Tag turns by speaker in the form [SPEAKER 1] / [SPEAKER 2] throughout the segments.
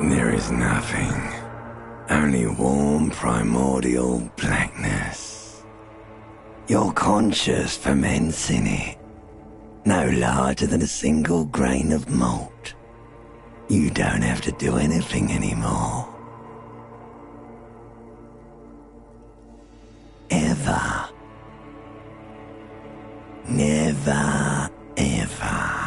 [SPEAKER 1] There is nothing. Only warm primordial blackness. Your conscious ferments in it. No larger than a single grain of malt. You don't have to do anything anymore. Ever. Never, ever.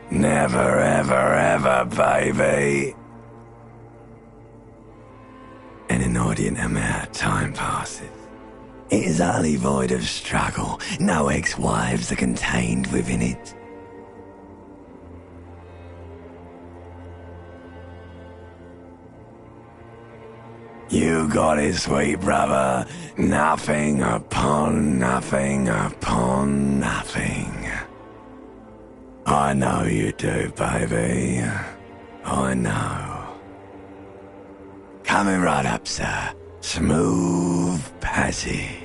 [SPEAKER 1] Never, ever, ever, baby. An inordinate amount of time passes. It is utterly void of struggle. No ex-wives are contained within it. You got it, sweet brother. Nothing upon nothing upon nothing. I know you do, baby. I know. Coming right up, sir. Smooth passage.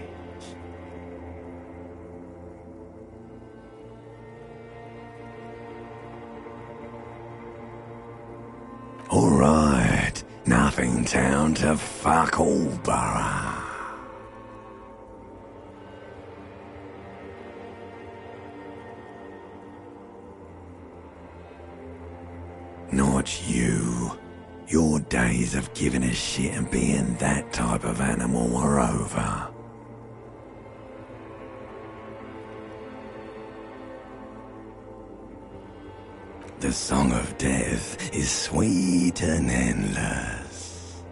[SPEAKER 1] All right. Nothing town to fuck all borough. Not you. Your days of giving a shit and being that type of animal are over. The song of death is sweet and endless.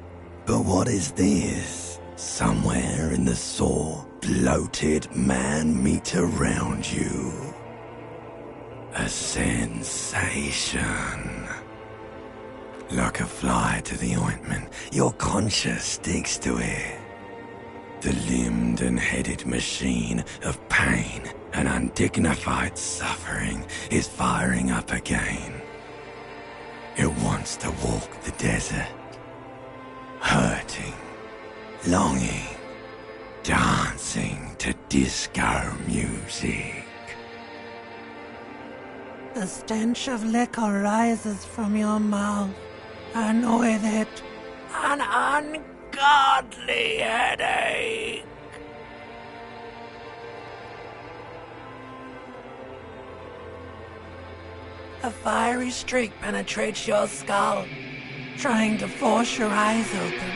[SPEAKER 1] But what is this? Somewhere in the sore, bloated man meet around you. A sensation. Like a fly to the ointment, your conscience sticks to it. The limbed and headed machine of pain and undignified suffering is firing up again. It wants to walk the desert, hurting, longing, dancing to disco music.
[SPEAKER 2] The stench of liquor rises from your mouth, and with it, an ungodly headache. A fiery streak penetrates your skull, trying to force your eyes open.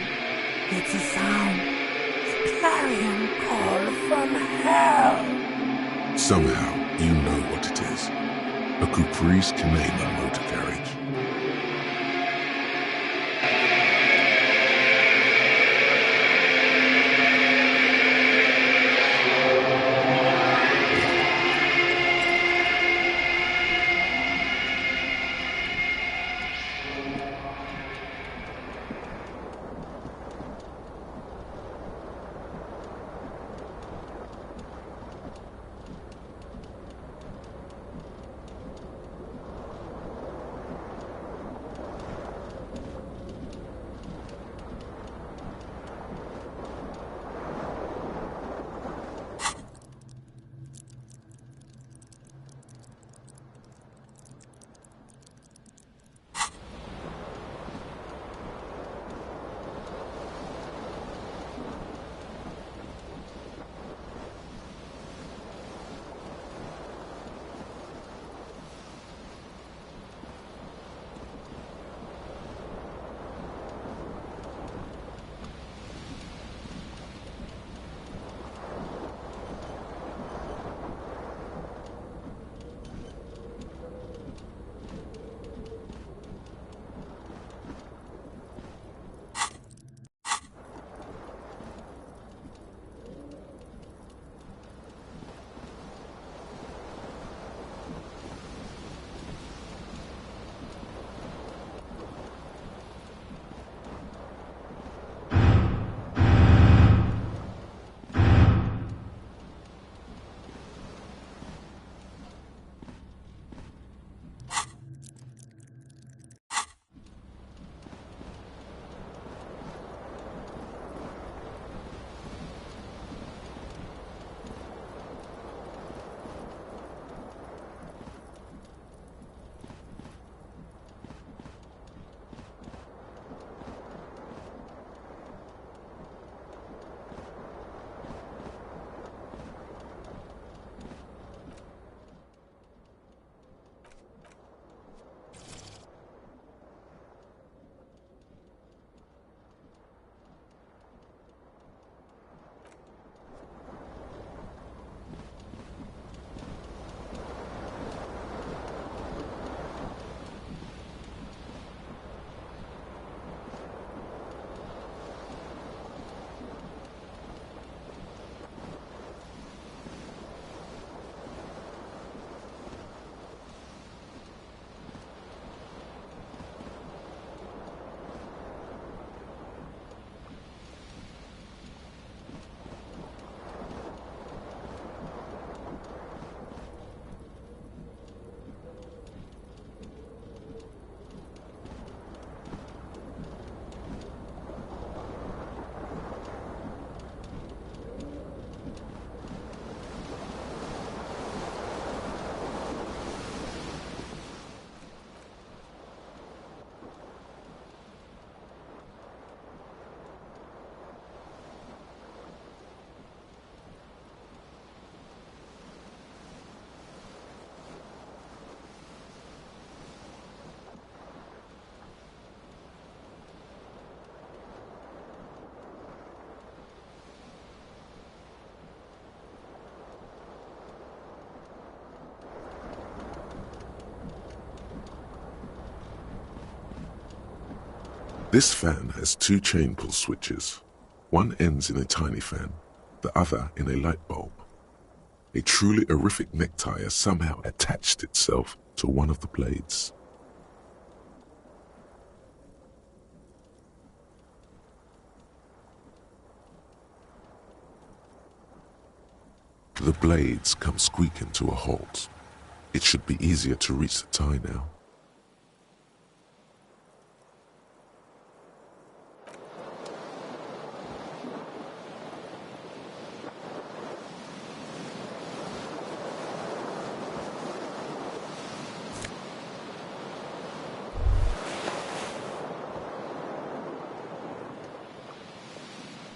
[SPEAKER 2] It's a sound, a clarion call from hell.
[SPEAKER 3] Somehow, you know what it is. A caprice can name a motor carriage. This fan has two chain pull switches. One ends in a tiny fan, the other in a light bulb. A truly horrific necktie has somehow attached itself to one of the blades. The blades come squeaking to a halt. It should be easier to reach the tie now.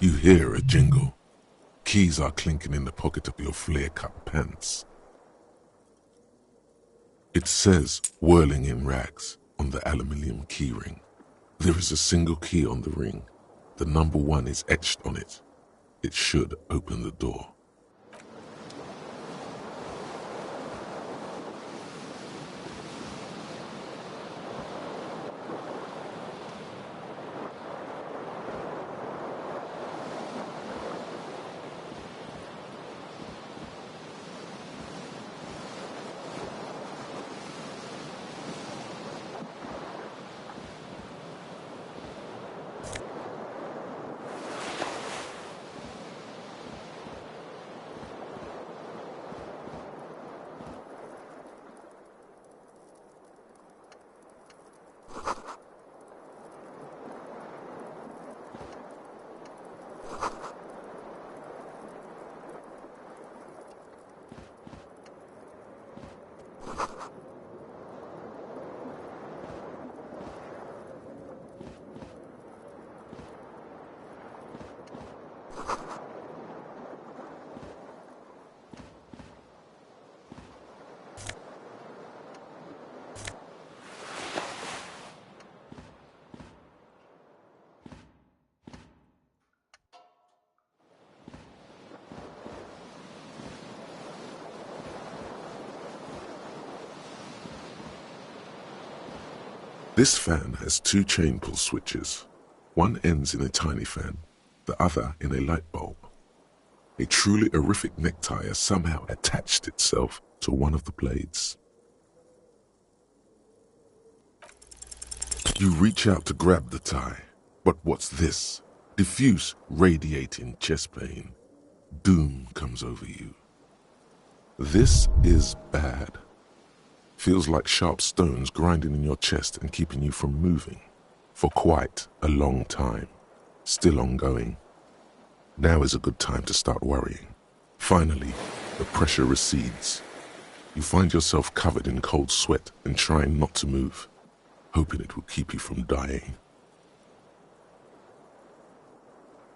[SPEAKER 3] You hear a jingle. Keys are clinking in the pocket of your flare-cut pants. It says "whirling in rags" on the aluminium keyring. There is a single key on the ring. The number 1 is etched on it. It should open the door. This fan has two chain pull switches. One ends in a tiny fan, the other in a light bulb. A truly horrific necktie has somehow attached itself to one of the blades. You reach out to grab the tie, but what's this? Diffuse, radiating chest pain. Doom comes over you. This is bad. Feels like sharp stones grinding in your chest and keeping you from moving for quite a long time. Still ongoing. Now is a good time to start worrying. Finally, the pressure recedes. You find yourself covered in cold sweat and trying not to move, hoping it will keep you from dying.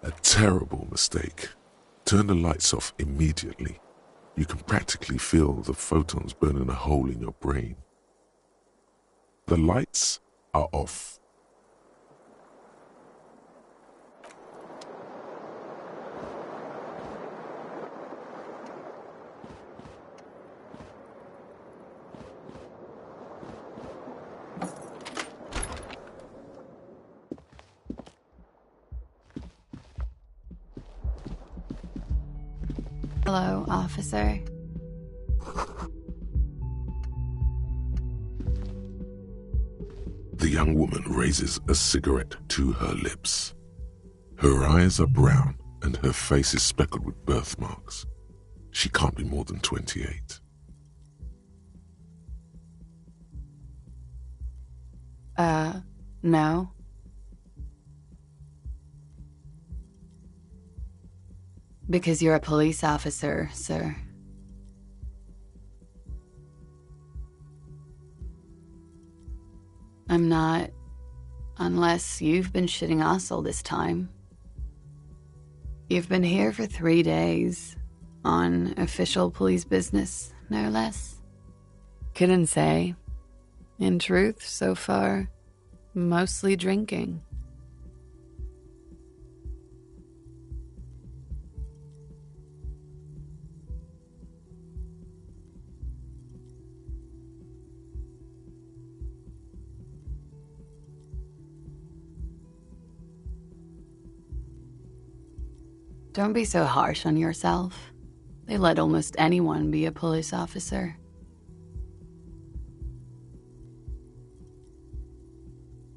[SPEAKER 3] A terrible mistake. Turn the lights off immediately. You can practically feel the photons burning a hole in your brain. The lights are off.
[SPEAKER 4] Hello, officer.
[SPEAKER 3] The young woman raises a cigarette to her lips. Her eyes are brown and her face is speckled with birthmarks. She can't be more than 28.
[SPEAKER 4] No. Because you're a police officer, sir. I'm not, unless you've been shitting us all this time. You've been here for 3 days, on official police business, no less. Couldn't say. In truth, so far, mostly drinking. Don't be so harsh on yourself. They let almost anyone be a police officer.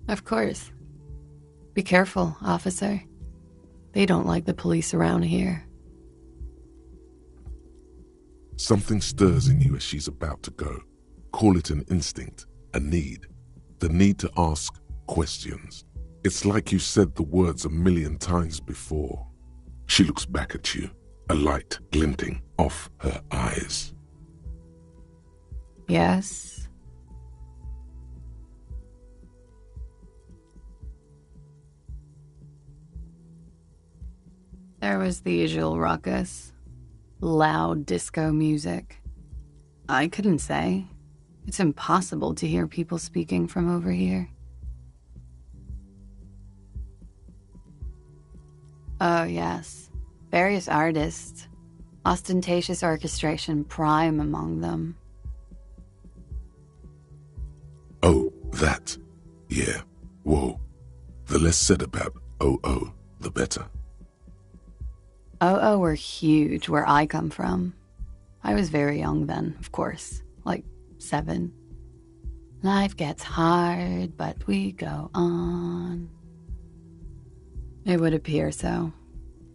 [SPEAKER 4] Of course. Be careful, officer. They don't like the police around here.
[SPEAKER 3] Something stirs in you as she's about to go. Call it an instinct, a need. The need to ask questions. It's like you said the words 1,000,000 times before. She looks back at you, a light glinting off her eyes.
[SPEAKER 4] Yes? There was the usual ruckus. Loud disco music. I couldn't say. It's impossible to hear people speaking from over here. Oh, yes. Various artists. Ostentatious orchestration prime among them.
[SPEAKER 3] Oh, that. Yeah. Whoa. The less said about OO, the better.
[SPEAKER 4] OO were huge where I come from. I was very young then, of course. Like 7. Life gets hard, but we go on. It would appear so.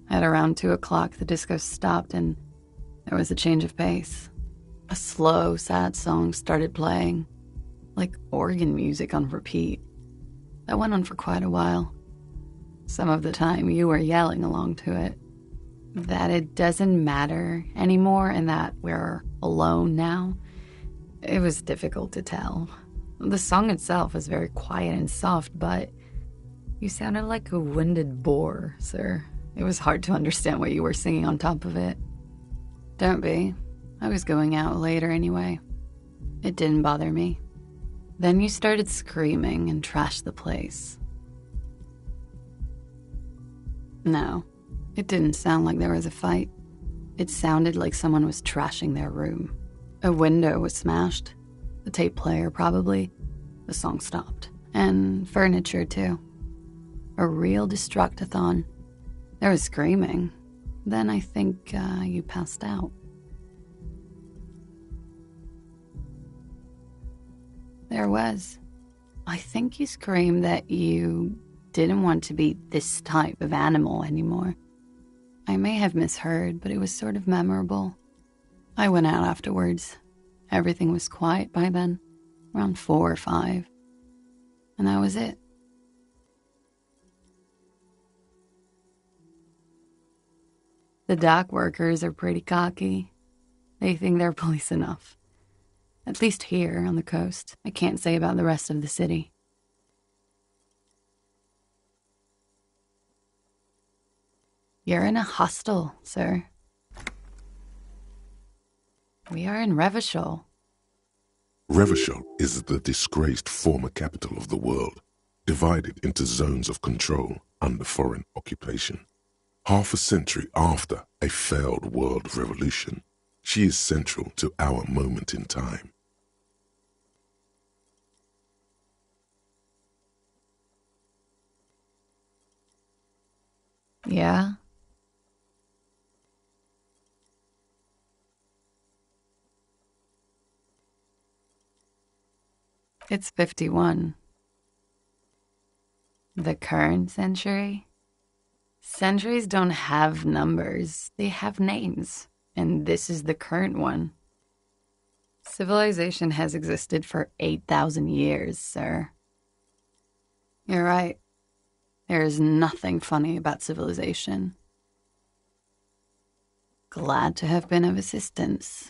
[SPEAKER 4] At around 2 o'clock, the disco stopped and there was a change of pace. A slow, sad song started playing, like organ music on repeat. That went on for quite a while. Some of the time, you were yelling along to it. That it doesn't matter anymore and that we're alone now, it was difficult to tell. The song itself was very quiet and soft, but you sounded like a winded boar, sir. It was hard to understand what you were singing on top of it. Don't be. I was going out later anyway. It didn't bother me. Then you started screaming and trashed the place. No. It didn't sound like there was a fight. It sounded like someone was trashing their room. A window was smashed. The tape player, probably. The song stopped. And furniture, too. A real destructathon. There was screaming. Then I think you passed out. There was. I think you screamed that you didn't want to be this type of animal anymore. I may have misheard, but it was sort of memorable. I went out afterwards. Everything was quiet by then, around 4 or 5. And that was it. The dock workers are pretty cocky. They think they're police enough. At least here on the coast. I can't say about the rest of the city. You're in a hostel, sir. We are in Revachol.
[SPEAKER 3] Revachol is the disgraced former capital of the world, divided into zones of control under foreign occupation. Half a century after a failed world revolution, she is central to our moment in time.
[SPEAKER 4] Yeah? It's 51. The current century? Centuries don't have numbers, they have names, and this is the current one. Civilization has existed for 8,000 years, sir. You're right. There is nothing funny about civilization. Glad to have been of assistance.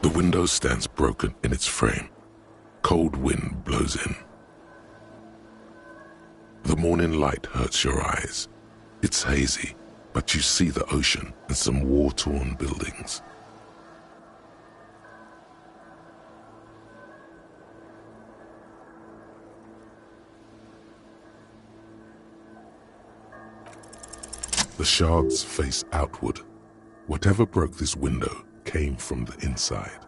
[SPEAKER 3] The window stands broken in its frame. Cold wind blows in. morning light hurts your eyes. It's hazy, but you see the ocean and some war-torn buildings. The shards face outward. Whatever broke this window came from the inside.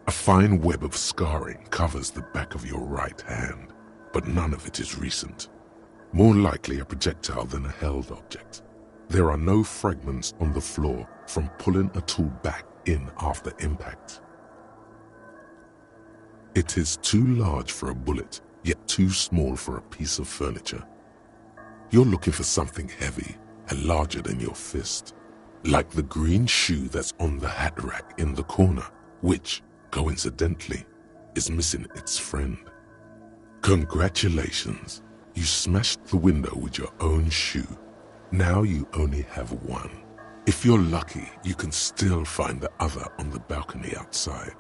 [SPEAKER 3] A fine web of scarring covers the back of your right hand, but none of it is recent. More likely a projectile than a held object. There are no fragments on the floor from pulling a tool back in after impact. It is too large for a bullet, yet too small for a piece of furniture. You're looking for something heavy and larger than your fist, like the green shoe that's on the hat rack in the corner, which, coincidentally, is missing its friend. Congratulations, you smashed the window with your own shoe. Now you only have one. If you're lucky, you can still find the other on the balcony outside.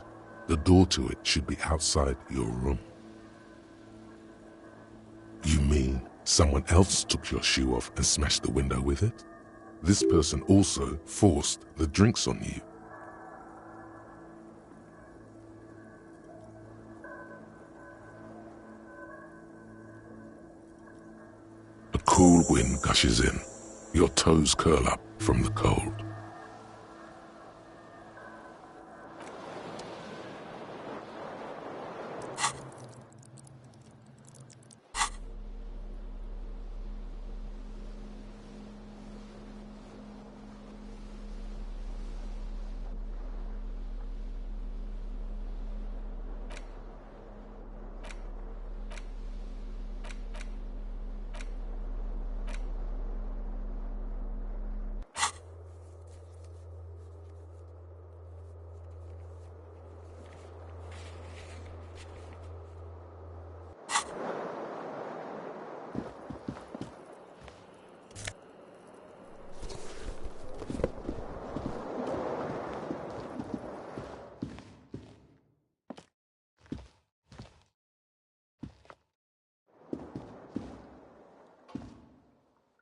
[SPEAKER 3] The door to it should be outside your room. You mean someone else took your shoe off and smashed the window with it? This person also forced the drinks on you. A cool wind gushes in. Your toes curl up from the cold.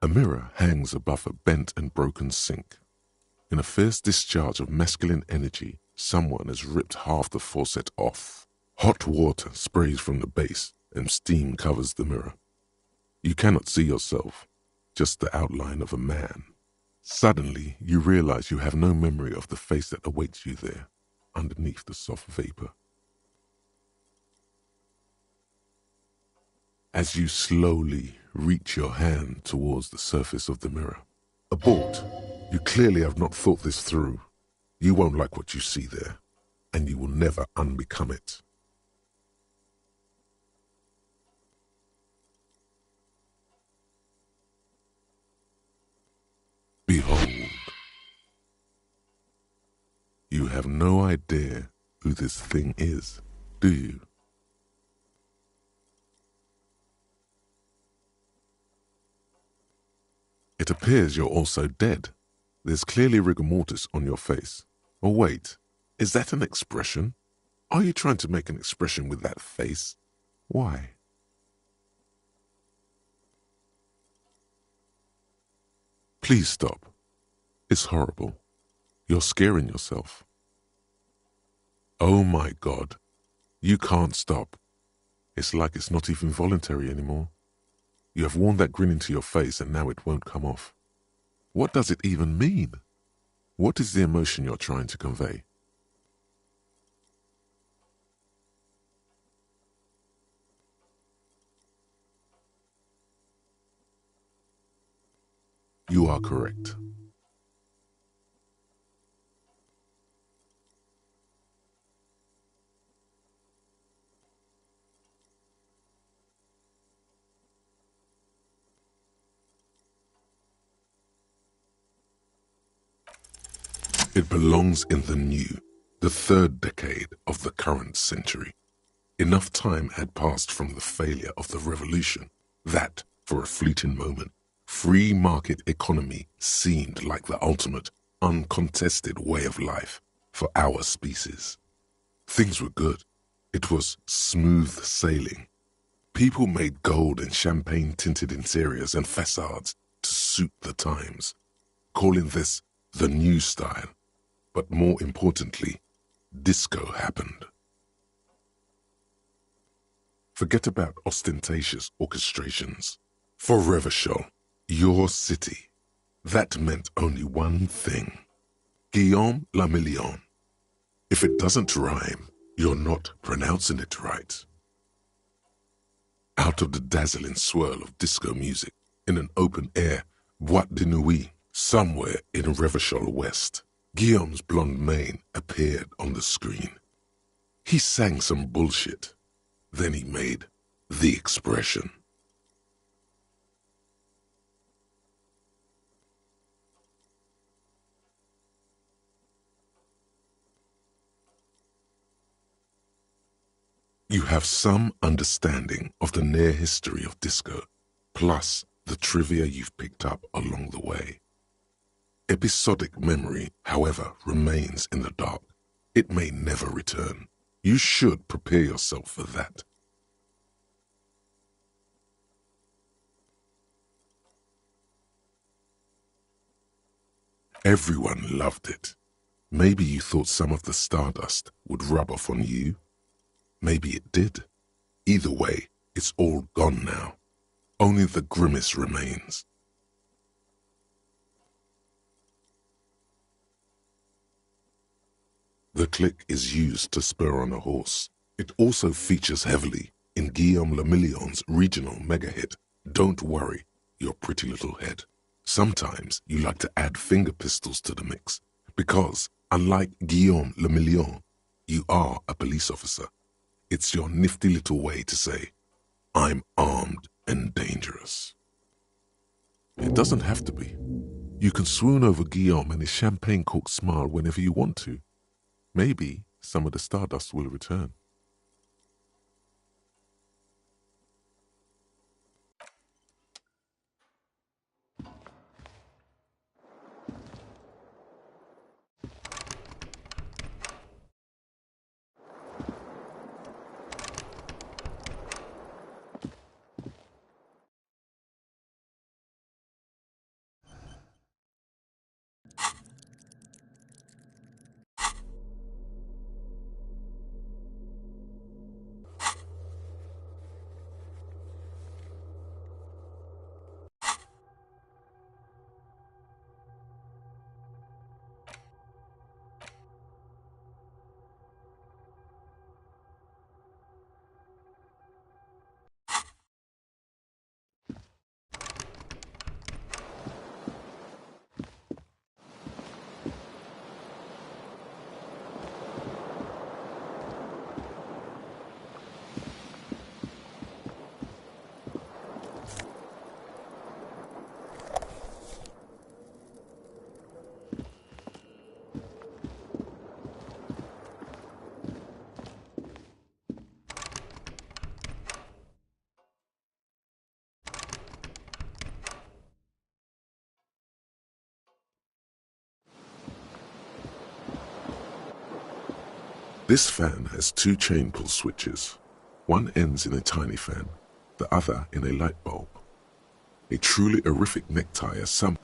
[SPEAKER 3] A mirror hangs above a bent and broken sink. In a fierce discharge of masculine energy, someone has ripped half the faucet off. Hot water sprays from the base and steam covers the mirror. You cannot see yourself, just the outline of a man. Suddenly, you realize you have no memory of the face that awaits you there, underneath the soft vapor. As you slowly reach your hand towards the surface of the mirror. Abort. You clearly have not thought this through. You won't like what you see there, and you will never unbecome it. Behold. You have no idea who this thing is, do you? It appears you're also dead. There's clearly rigor mortis on your face. Or wait, is that an expression? Are you trying to make an expression with that face? Why? Please stop. It's horrible. You're scaring yourself. Oh my God. You can't stop. It's like it's not even voluntary anymore. You have worn that grin into your face and now it won't come off. What does it even mean? What is the emotion you're trying to convey? You are correct. It belongs in the new, the third decade of the current century. Enough time had passed from the failure of the revolution that, for a fleeting moment, free market economy seemed like the ultimate, uncontested way of life for our species. Things were good. It was smooth sailing. People made gold and champagne-tinted interiors and facades to suit the times, calling this the new style. But more importantly, disco happened. Forget about ostentatious orchestrations. For Revachol, your city, that meant only one thing. Guillaume le Million. If it doesn't rhyme, you're not pronouncing it right. Out of the dazzling swirl of disco music, in an open-air boîte de nuit, somewhere in Revachol West, Guillaume's blonde mane appeared on the screen. He sang some bullshit. Then he made the expression. You have some understanding of the near history of disco, plus the trivia you've picked up along the way. Episodic memory, however, remains in the dark. It may never return. You should prepare yourself for that. Everyone loved it. Maybe you thought some of the stardust would rub off on you. Maybe it did. Either way, it's all gone now. Only the grimace remains. The click is used to spur on a horse. It also features heavily in Guillaume le Million's regional mega hit, Don't Worry, Your Pretty Little Head. Sometimes you like to add finger pistols to the mix, because, unlike Guillaume le Million, you are a police officer. It's your nifty little way to say, I'm armed and dangerous. It doesn't have to be. You can swoon over Guillaume and his champagne-corked smile whenever you want to. Maybe some of the stardust will return. This fan has two chain pull switches. One ends in a tiny fan, the other in a light bulb. A truly horrific necktie as some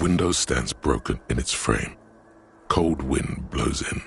[SPEAKER 3] window stands broken in its frame. Cold wind blows in.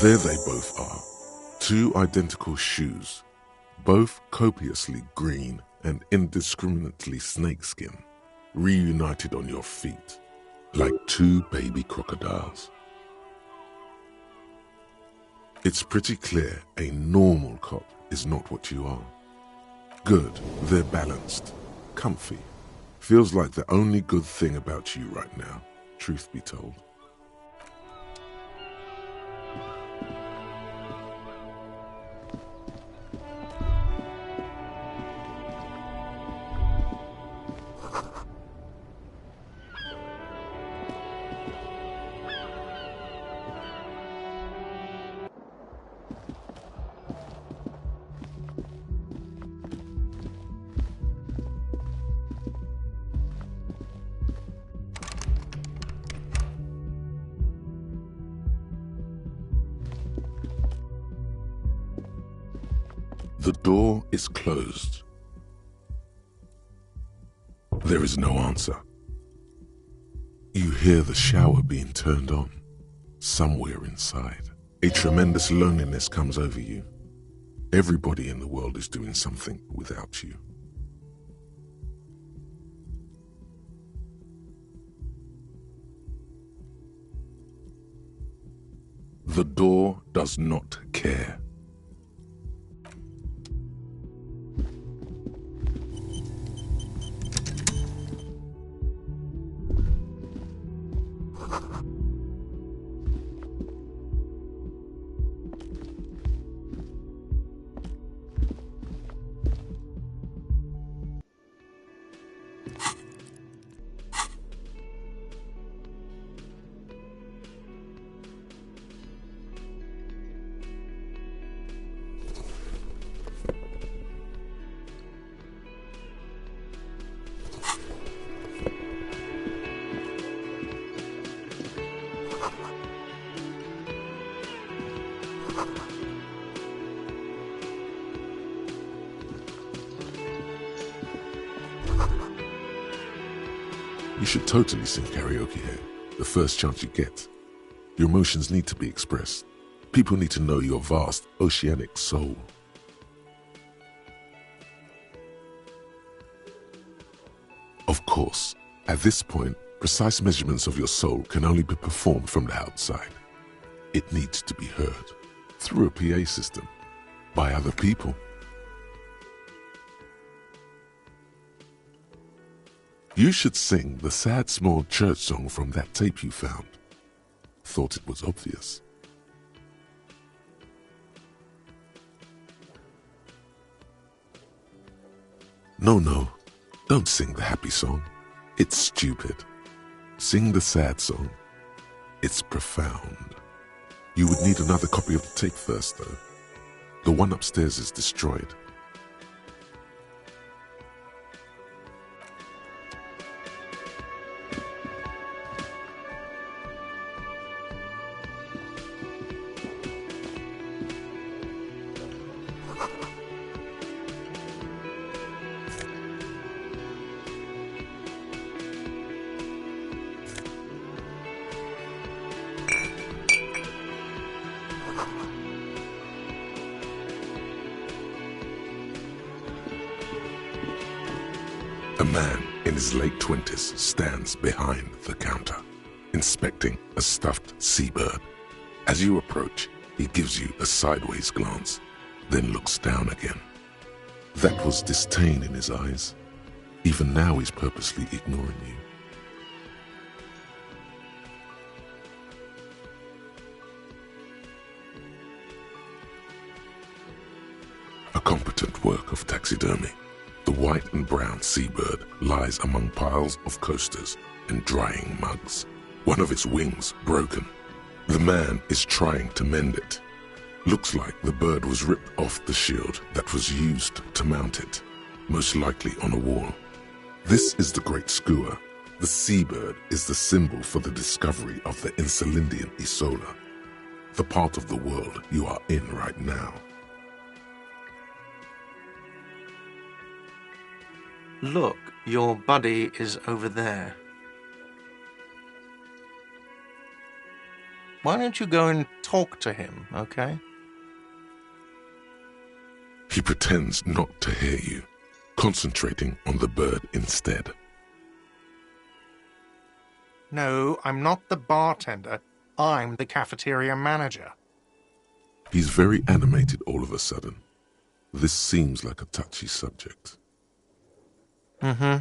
[SPEAKER 3] There they both are, two identical shoes, both copiously green and indiscriminately snakeskin, reunited on your feet, like two baby crocodiles. It's pretty clear a normal cop is not what you are. Good, they're balanced, comfy. Feels like the only good thing about you right now, truth be told. The door is closed. There is no answer. You hear the shower being turned on, somewhere inside. A tremendous loneliness comes over you. Everybody in the world is doing something without you. The door does not care. You should totally sing karaoke here, the first chance you get. Your emotions need to be expressed. People need to know your vast, oceanic soul. Of course, at this point, precise measurements of your soul can only be performed from the outside. It needs to be heard, through a PA system, by other people. You should sing the sad small church song from that tape you found. Thought it was obvious. No, don't sing the happy song. It's stupid. Sing the sad song. It's profound. You would need another copy of the tape first, though. The one upstairs is destroyed. man in his late 20s stands behind the counter, inspecting a stuffed seabird. As you approach, he gives you a sideways glance, then looks down again. That was disdain in his eyes. Even now he's purposely ignoring you. A competent work of taxidermy. The white and brown seabird lies among piles of coasters and drying mugs. One of its wings broken. The man is trying to mend it. Looks like the bird was ripped off the shield that was used to mount it, most likely on a wall. This is the Great Skua. The seabird is the symbol for the discovery of the Insulindian Isola, the part of the world you are in right now.
[SPEAKER 5] Look, your buddy is over there. Why don't you go and talk to him, okay?
[SPEAKER 3] He pretends not to hear you, concentrating on the bird instead.
[SPEAKER 5] No, I'm not the bartender. I'm the cafeteria manager.
[SPEAKER 3] He's very animated all of a sudden. This seems like a touchy subject.
[SPEAKER 5] Mm-hmm.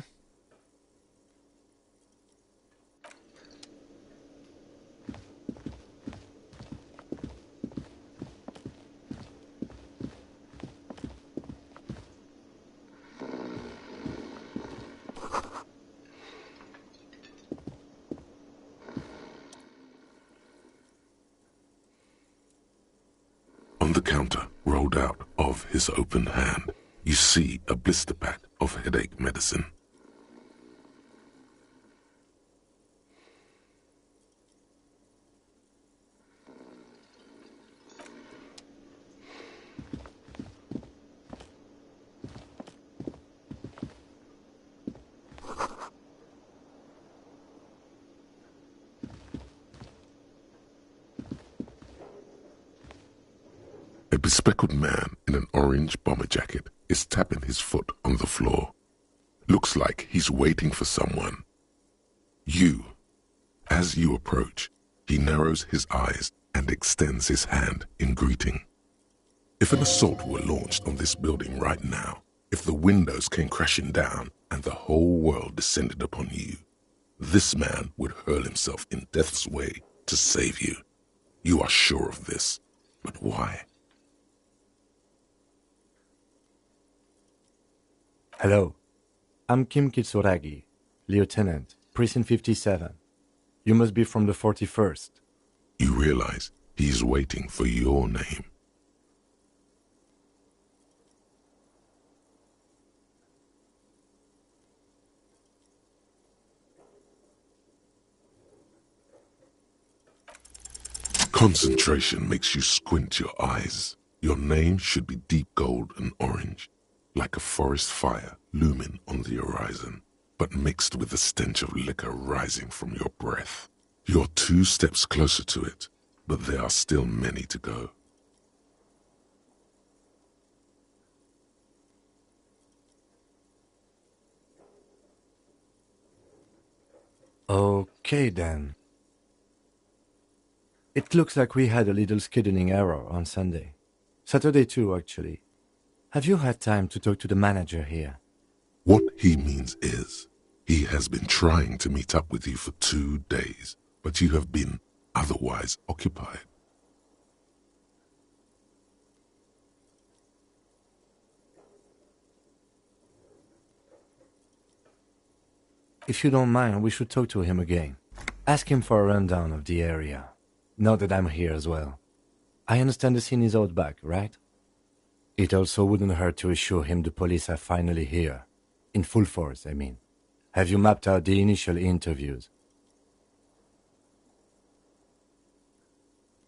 [SPEAKER 3] On the counter, rolled out of his open hand, you see a blister pack of headache medicine. A bespectacled man in an orange bomber jacket is tapping his foot on the floor. Looks like he's waiting for someone. As you approach, he narrows his eyes and extends his hand in greeting. If an assault were launched on this building right now, if the windows came crashing down and the whole world descended upon you, this man would hurl himself in death's way to save you. You are sure of this, but why?
[SPEAKER 6] Hello, I'm Kim Kitsuragi, Lieutenant, Precinct 57. You must be from the 41st.
[SPEAKER 3] You realize he's waiting for your name. Concentration makes you squint your eyes. Your name should be deep gold and orange, like a forest fire looming on the horizon, but mixed with the stench of liquor rising from your breath. You're 2 steps closer to it, but there are still many to go.
[SPEAKER 6] Okay then. It looks like we had a little scheduling error on Sunday. Saturday too, actually. Have you had time to talk to the manager here?
[SPEAKER 3] What he means is, he has been trying to meet up with you for 2 days, but you have been otherwise occupied.
[SPEAKER 6] If you don't mind, we should talk to him again. Ask him for a rundown of the area, now that I'm here as well. I understand the scene is out back, right? It also wouldn't hurt to assure him the police are finally here. In full force, I mean. Have you mapped out the initial interviews?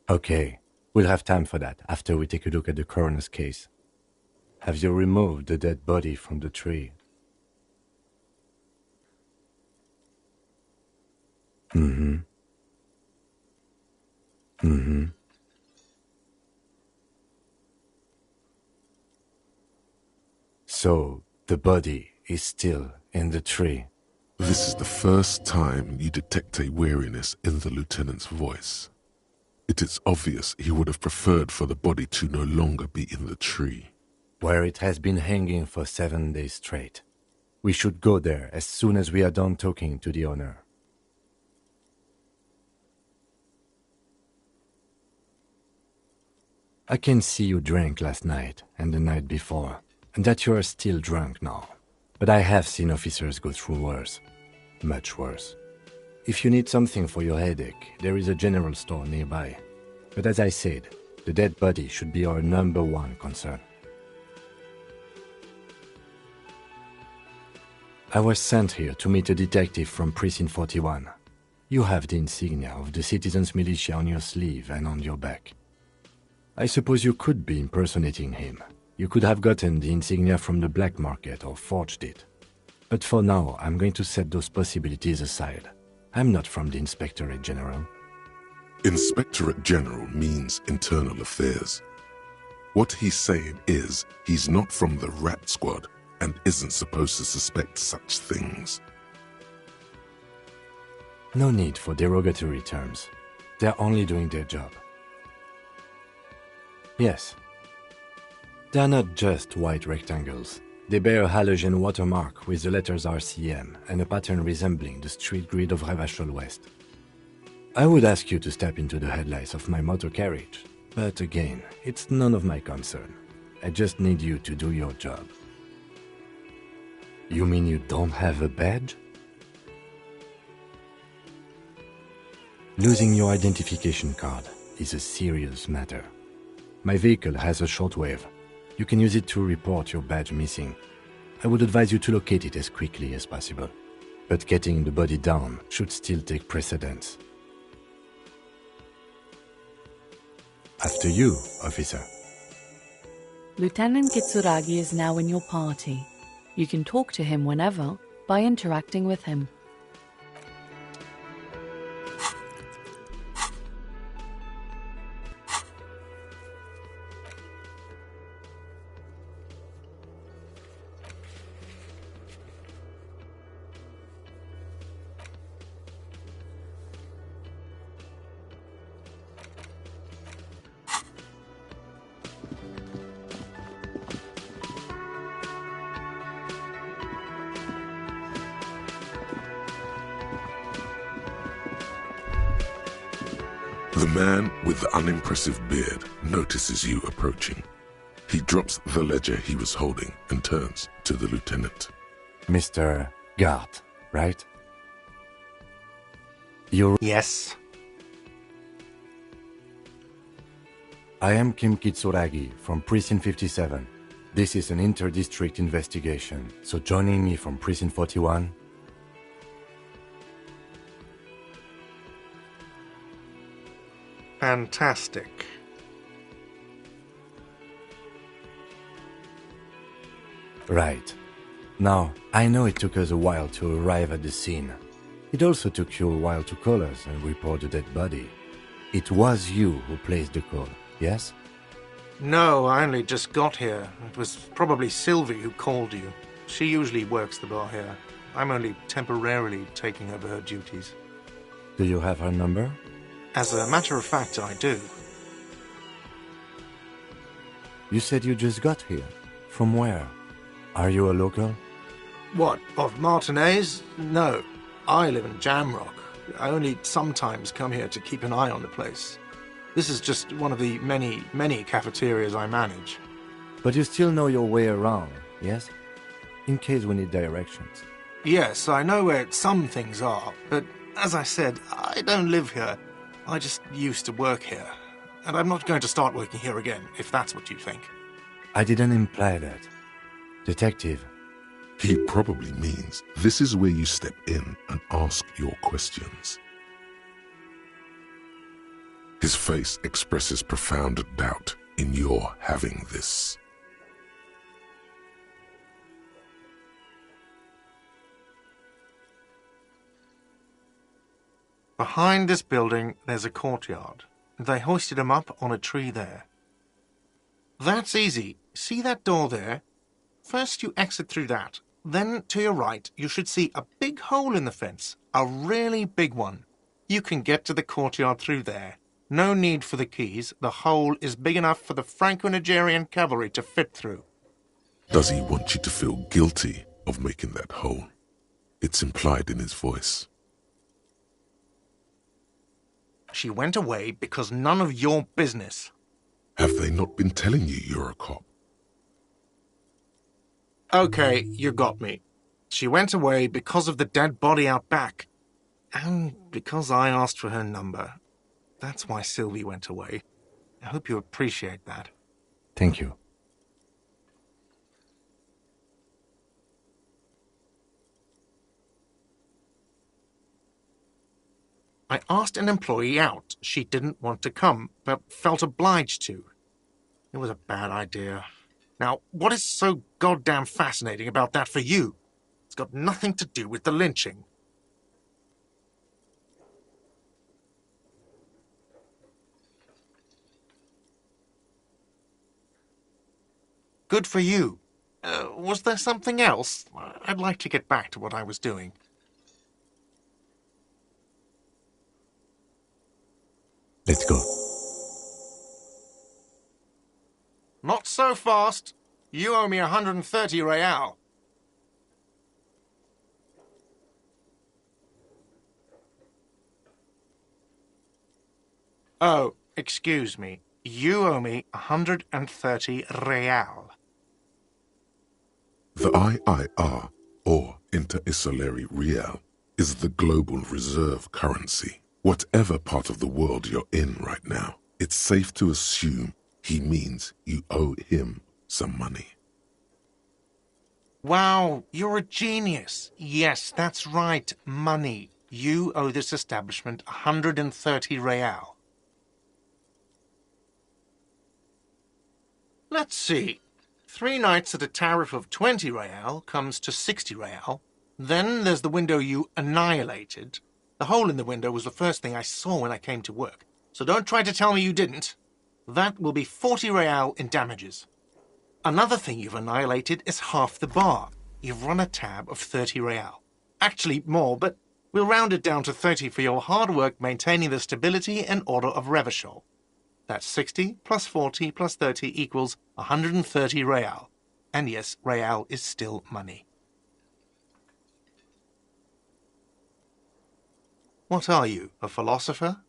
[SPEAKER 6] Okay, we'll have time for that after we take a look at the coroner's case. Have you removed the dead body from the tree? So, the body is still in the tree.
[SPEAKER 3] This is the first time you detect a weariness in the lieutenant's voice. It is obvious he would have preferred for the body to no longer be in the tree.
[SPEAKER 6] Where it has been hanging for 7 days straight. We should go there as soon as we are done talking to the owner. I can see you drank last night and the night before, and that you are still drunk now. But I have seen officers go through worse. Much worse. If you need something for your headache, there is a general store nearby. But as I said, the dead body should be our #1 concern. I was sent here to meet a detective from Precinct 41. You have the insignia of the citizens' militia on your sleeve and on your back. I suppose you could be impersonating him. You could have gotten the insignia from the black market or forged it. But for now, I'm going to set those possibilities aside. I'm not from the Inspectorate General.
[SPEAKER 3] Inspectorate General means internal affairs. What he's saying is he's not from the rat squad and isn't supposed to suspect such things.
[SPEAKER 6] No need for derogatory terms. They're only doing their job. Yes. They're not just white rectangles. They bear a halogen watermark with the letters RCM and a pattern resembling the street grid of Revachol West. I would ask you to step into the headlights of my motor carriage, but again, it's none of my concern. I just need you to do your job. You mean you don't have a badge? Losing your identification card is a serious matter. My vehicle has a shortwave. You can use it to report your badge missing. I would advise you to locate it as quickly as possible. But getting the body down should still take precedence. After you, officer.
[SPEAKER 7] Lieutenant Kitsuragi is now in your party. You can talk to him whenever by interacting with him.
[SPEAKER 3] The man with the unimpressive beard notices you approaching. He drops the ledger he was holding and turns to the lieutenant.
[SPEAKER 6] Mr. Gart, right? You're...
[SPEAKER 5] Yes.
[SPEAKER 6] I am Kim Kitsuragi from Precinct 57. This is an inter-district investigation, so joining me from Precinct 41...
[SPEAKER 5] Fantastic.
[SPEAKER 6] Right. Now, I know it took us a while to arrive at the scene. It also took you a while to call us and report the dead body. It was you who placed the call, yes?
[SPEAKER 5] No, I only just got here. It was probably Sylvie who called you. She usually works the bar here. I'm only temporarily taking over her duties.
[SPEAKER 6] Do you have her number?
[SPEAKER 5] As a matter of fact, I do.
[SPEAKER 6] You said you just got here. From where? Are you a local?
[SPEAKER 5] What, of Martinez? No. I live in Jamrock. I only sometimes come here to keep an eye on the place. This is just one of the many, many cafeterias I manage.
[SPEAKER 6] But you still know your way around, yes? In case we need directions.
[SPEAKER 5] Yes, I know where some things are, but as I said, I don't live here. I just used to work here. And I'm not going to start working here again, if that's what you think.
[SPEAKER 6] I didn't imply that. Detective.
[SPEAKER 3] He probably means this is where you step in and ask your questions. His face expresses profound doubt in your having this.
[SPEAKER 5] Behind this building, there's a courtyard. They hoisted him up on a tree there. That's easy. See that door there? First you exit through that. Then to your right, you should see a big hole in the fence. A really big one. You can get to the courtyard through there. No need for the keys. The hole is big enough for the Franco-Nigerian cavalry to fit through.
[SPEAKER 3] Does he want you to feel guilty of making that hole? It's implied in his voice.
[SPEAKER 5] She went away because none of your business.
[SPEAKER 3] Have they not been telling you you're a cop?
[SPEAKER 5] Okay, you got me. She went away because of the dead body out back. And because I asked for her number. That's why Sylvie went away. I hope you appreciate that.
[SPEAKER 6] Thank you.
[SPEAKER 5] I asked an employee out. She didn't want to come, but felt obliged to. It was a bad idea. Now, what is so goddamn fascinating about that for you? It's got nothing to do with the lynching. Good for you. Was there something else? I'd like to get back to what I was doing.
[SPEAKER 6] Let's go.
[SPEAKER 5] Not so fast. You owe me 130 real. Oh, excuse me. You owe me 130 real.
[SPEAKER 3] The IIR, or Inter-Isolary Real, is the global reserve currency. Whatever part of the world you're in right now, it's safe to assume he means you owe him some money.
[SPEAKER 5] Wow, you're a genius. Yes, that's right, money. You owe this establishment 130 real. Let's see. 3 nights at a tariff of 20 real comes to 60 real. Then there's the window you annihilated. The hole in the window was the first thing I saw when I came to work. So don't try to tell me you didn't. That will be 40 real in damages. Another thing you've annihilated is half the bar. You've run a tab of 30 real. Actually more, but we'll round it down to 30 for your hard work maintaining the stability and order of Revachol. That's 60 plus 40 plus 30 equals 130 real. And yes, real is still money. What are you, a philosopher?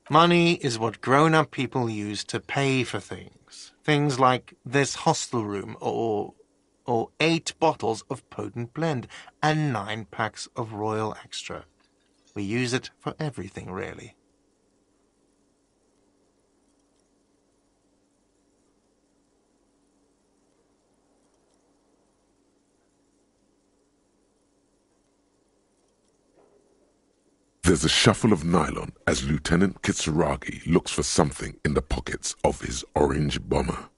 [SPEAKER 5] Money is what grown-up people use to pay for things. Things like this hostel room or 8 bottles of potent blend and 9 packs of Royal Extra. We use it for everything, really.
[SPEAKER 3] There's a shuffle of nylon as Lieutenant Kitsuragi looks for something in the pockets of his orange bomber.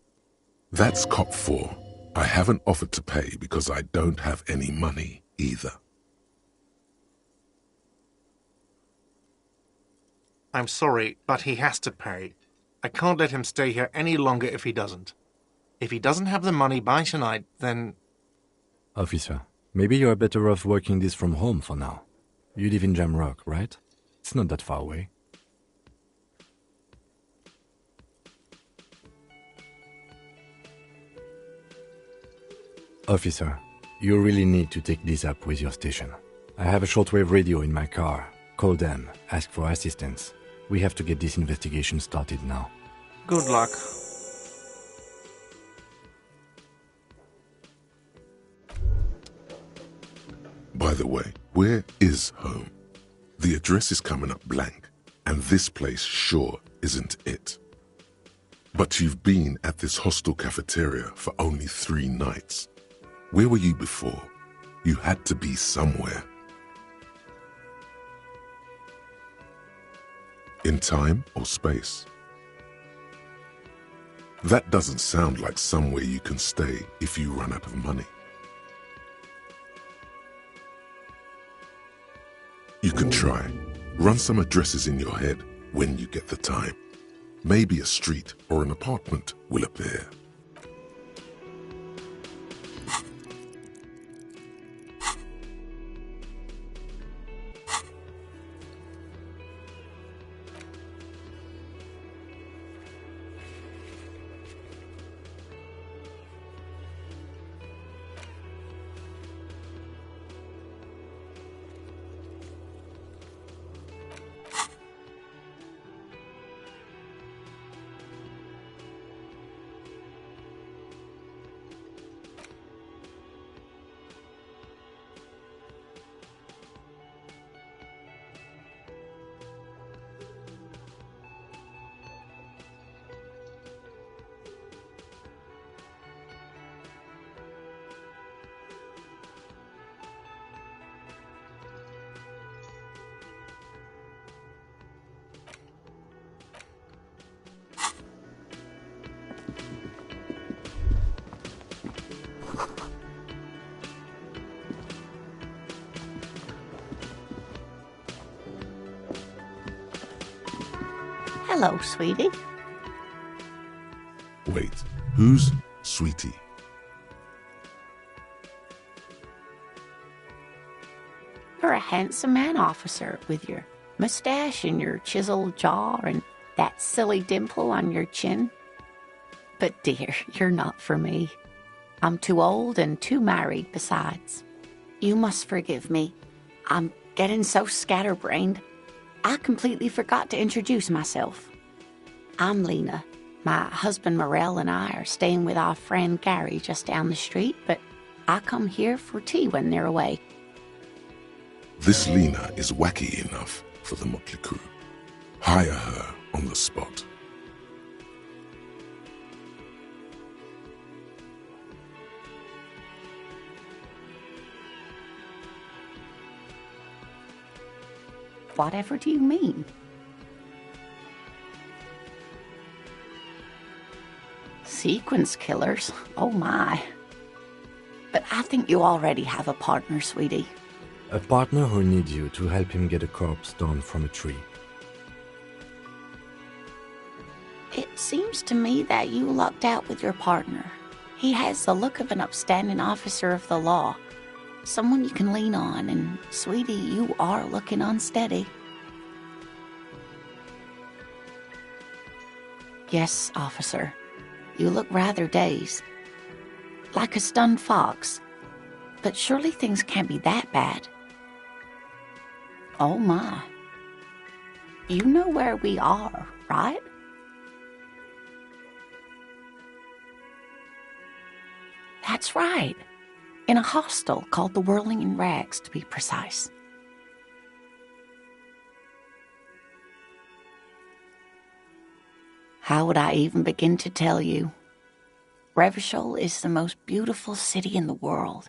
[SPEAKER 3] That's Cop 4. I haven't offered to pay because I don't have any money either.
[SPEAKER 5] I'm sorry, but he has to pay. I can't let him stay here any longer if he doesn't. If he doesn't have the money by tonight, then...
[SPEAKER 6] Officer, maybe you're better off working this from home for now. You live in Jamrock, right? It's not that far away. Officer, you really need to take this up with your station. I have a shortwave radio in my car. Call them, ask for assistance. We have to get this investigation started now.
[SPEAKER 5] Good luck.
[SPEAKER 3] By the way, where is home? The address is coming up blank, and this place sure isn't it. But you've been at this hostel cafeteria for only 3 nights. Where were you before? You had to be somewhere. In time or space? That doesn't sound like somewhere you can stay if you run out of money. You can try. Run some addresses in your head when you get the time. Maybe a street or an apartment will appear.
[SPEAKER 8] Hello, sweetie.
[SPEAKER 3] Wait, who's Sweetie?
[SPEAKER 8] You're a handsome man, officer, with your mustache and your chiseled jaw and that silly dimple on your chin. But dear, you're not for me. I'm too old and too married besides. You must forgive me. I'm getting so scatterbrained. I completely forgot to introduce myself. I'm Lena. My husband Morel and I are staying with our friend Gary just down the street, but I come here for tea when they're away.
[SPEAKER 3] This Lena is wacky enough for the motley crew. Hire her on the spot.
[SPEAKER 8] Whatever do you mean? Sequence killers? Oh my. But I think you already have a partner, sweetie.
[SPEAKER 6] A partner who needs you to help him get a corpse down from a tree.
[SPEAKER 8] It seems to me that you lucked out with your partner. He has the look of an upstanding officer of the law. Someone you can lean on, and sweetie, you are looking unsteady. Yes, officer. You look rather dazed. Like a stunned fox. But surely things can't be that bad. Oh my. You know where we are, right? That's right. In a hostel called the Whirling in Rags, to be precise. How would I even begin to tell you? Revachol is the most beautiful city in the world.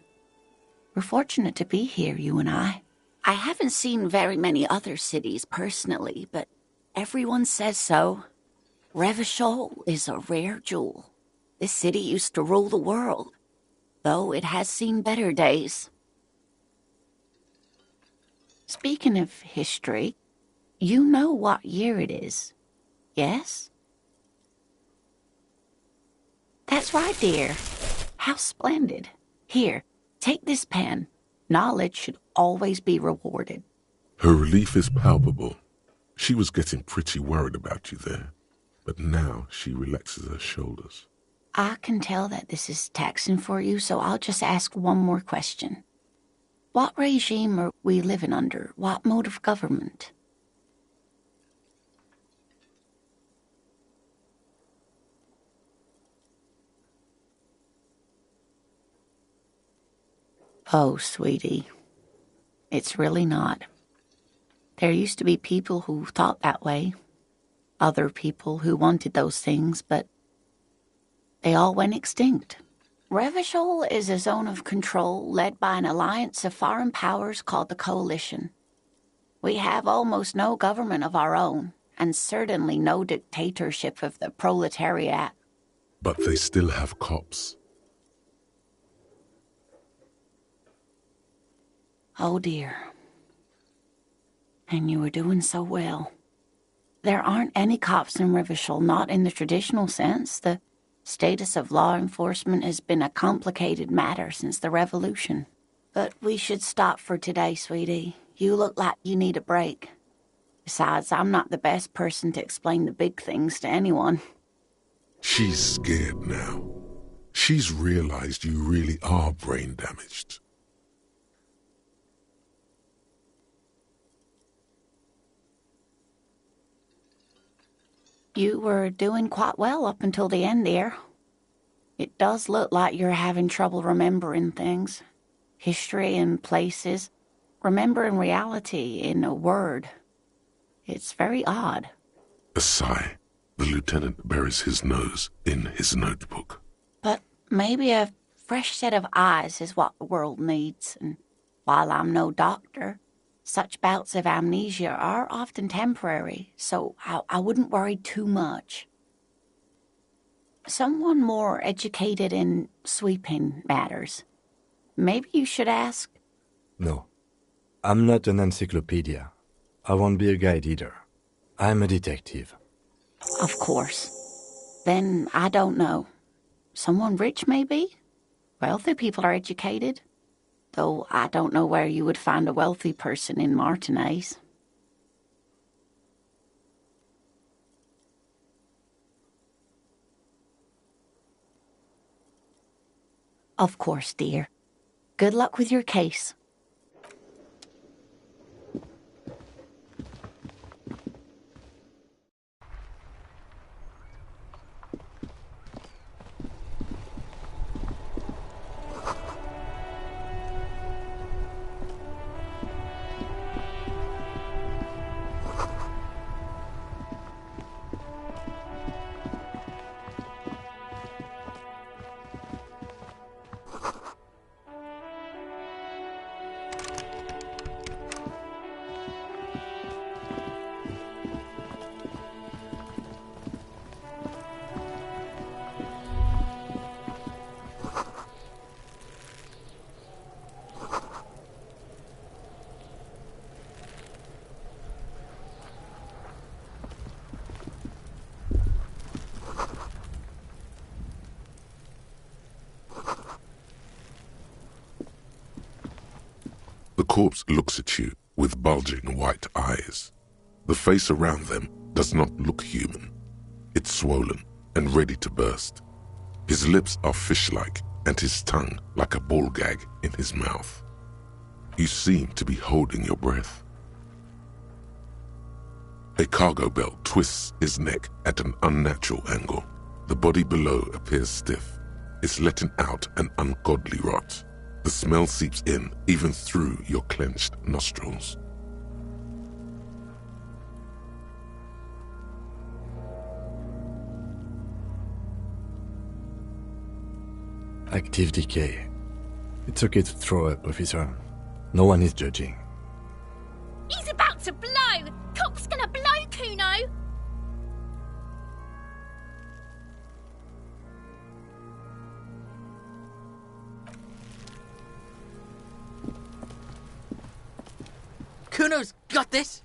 [SPEAKER 8] We're fortunate to be here, you and I. I haven't seen very many other cities personally, but everyone says so. Revachol is a rare jewel. This city used to rule the world, though it has seen better days. Speaking of history, you know what year it is, yes? That's right, dear. How splendid. Here, take this pen. Knowledge should always be rewarded.
[SPEAKER 3] Her relief is palpable. She was getting pretty worried about you there, but now she relaxes her shoulders.
[SPEAKER 8] I can tell that this is taxing for you, so I'll just ask one more question. What regime are we living under? What mode of government? Oh, sweetie, it's really not. There used to be people who thought that way, other people who wanted those things, but they all went extinct. Revachol is a zone of control led by an alliance of foreign powers called the Coalition. We have almost no government of our own, and certainly no dictatorship of the proletariat.
[SPEAKER 3] But they still have cops.
[SPEAKER 8] Oh dear. And you were doing so well. There aren't any cops in Revachol, not in the traditional sense. The status of law enforcement has been a complicated matter since the revolution. But we should stop for today, sweetie. You look like you need a break. Besides, I'm not the best person to explain the big things to anyone.
[SPEAKER 3] She's scared now. She's realized you really are brain damaged.
[SPEAKER 8] You were doing quite well up until the end, dear. It does look like you're having trouble remembering things. History and places. Remembering reality in a word. It's very odd.
[SPEAKER 3] A sigh. The lieutenant buries his nose in his notebook.
[SPEAKER 8] But maybe a fresh set of eyes is what the world needs. And while I'm no doctor, such bouts of amnesia are often temporary, so I wouldn't worry too much. Someone more educated in sweeping matters. Maybe you should ask.
[SPEAKER 6] No. I'm not an encyclopedia. I won't be a guide either. I'm a detective.
[SPEAKER 8] Of course. Then I don't know. Someone rich, maybe? Wealthy people are educated. Though I don't know where you would find a wealthy person in Martinez. Of course, dear. Good luck with your case.
[SPEAKER 3] The corpse looks at you with bulging white eyes. The face around them does not look human. It's swollen and ready to burst. His lips are fish-like and his tongue like a ball gag in his mouth. You seem to be holding your breath. A cargo belt twists his neck at an unnatural angle. The body below appears stiff. It's letting out an ungodly rot. The smell seeps in even through your clenched nostrils.
[SPEAKER 6] Active decay. It's okay to throw up, officer. No one is judging.
[SPEAKER 9] He's about to blow! Cock's gonna blow, Kuno!
[SPEAKER 10] Kuno's got this!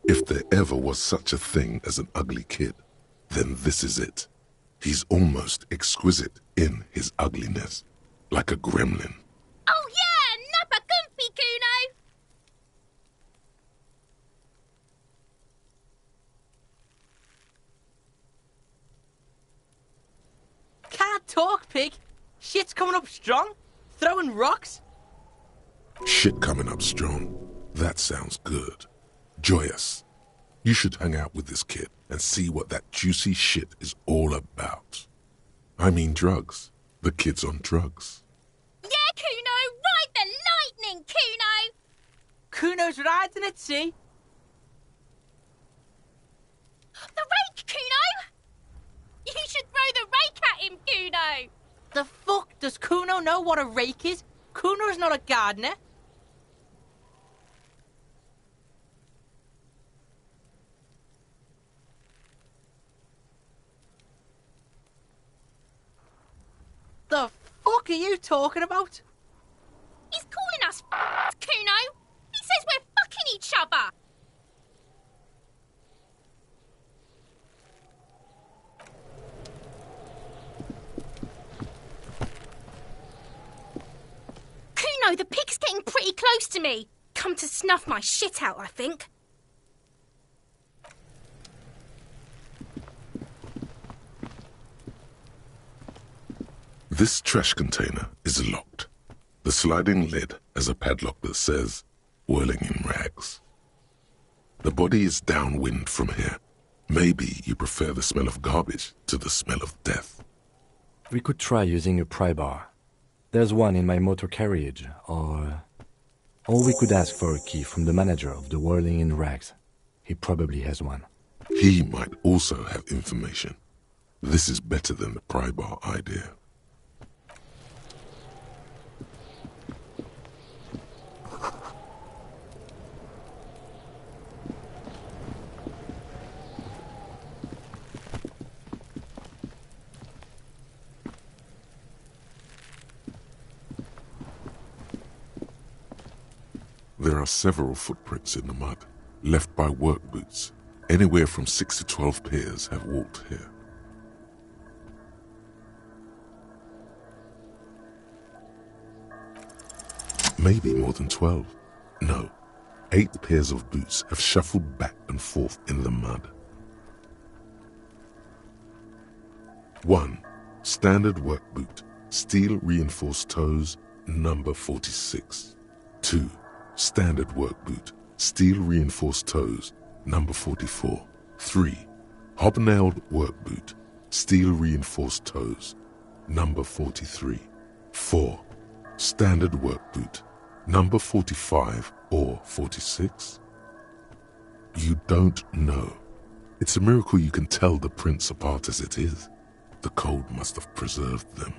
[SPEAKER 3] If there ever was such a thing as an ugly kid, then this is it. He's almost exquisite in his ugliness, like a gremlin.
[SPEAKER 9] Oh yeah! Nappa Gumpy, Kuno!
[SPEAKER 10] Can't talk, pig! Shit's coming up strong! Throwing rocks!
[SPEAKER 3] Shit coming up strong. That sounds good. Joyous. You should hang out with this kid and see what that juicy shit is all about. I mean drugs. The kid's on drugs.
[SPEAKER 9] Yeah, Kuno! Ride the lightning, Kuno!
[SPEAKER 10] Kuno's riding it, see?
[SPEAKER 9] The rake, Kuno! You should throw the rake at him, Kuno!
[SPEAKER 10] The fuck does Kuno know what a rake is? Kuno's not a gardener. The fuck are you talking about?
[SPEAKER 9] He's calling us Kuno! He says we're fucking each other! Kuno, the pig's getting pretty close to me. Come to snuff my shit out, I think.
[SPEAKER 3] This trash container is locked. The sliding lid has a padlock that says, whirling in rags. The body is downwind from here. Maybe you prefer the smell of garbage to the smell of death.
[SPEAKER 6] We could try using a pry bar. There's one in my motor carriage, or we could ask for a key from the manager of the Whirling in Rags. He probably has one.
[SPEAKER 3] He might also have information. This is better than the pry bar idea. There are several footprints in the mud, left by work boots. Anywhere from 6 to 12 pairs have walked here. Maybe more than 12. No, 8 pairs of boots have shuffled back and forth in the mud. 1. Standard work boot, steel reinforced toes, number 46. 2. Standard work boot, steel reinforced toes, number 44. 3. Hobnailed work boot, steel reinforced toes, number 43. 4. Standard work boot, number 45 or 46? You don't know. It's a miracle you can tell the prints apart as it is. The cold must have preserved them.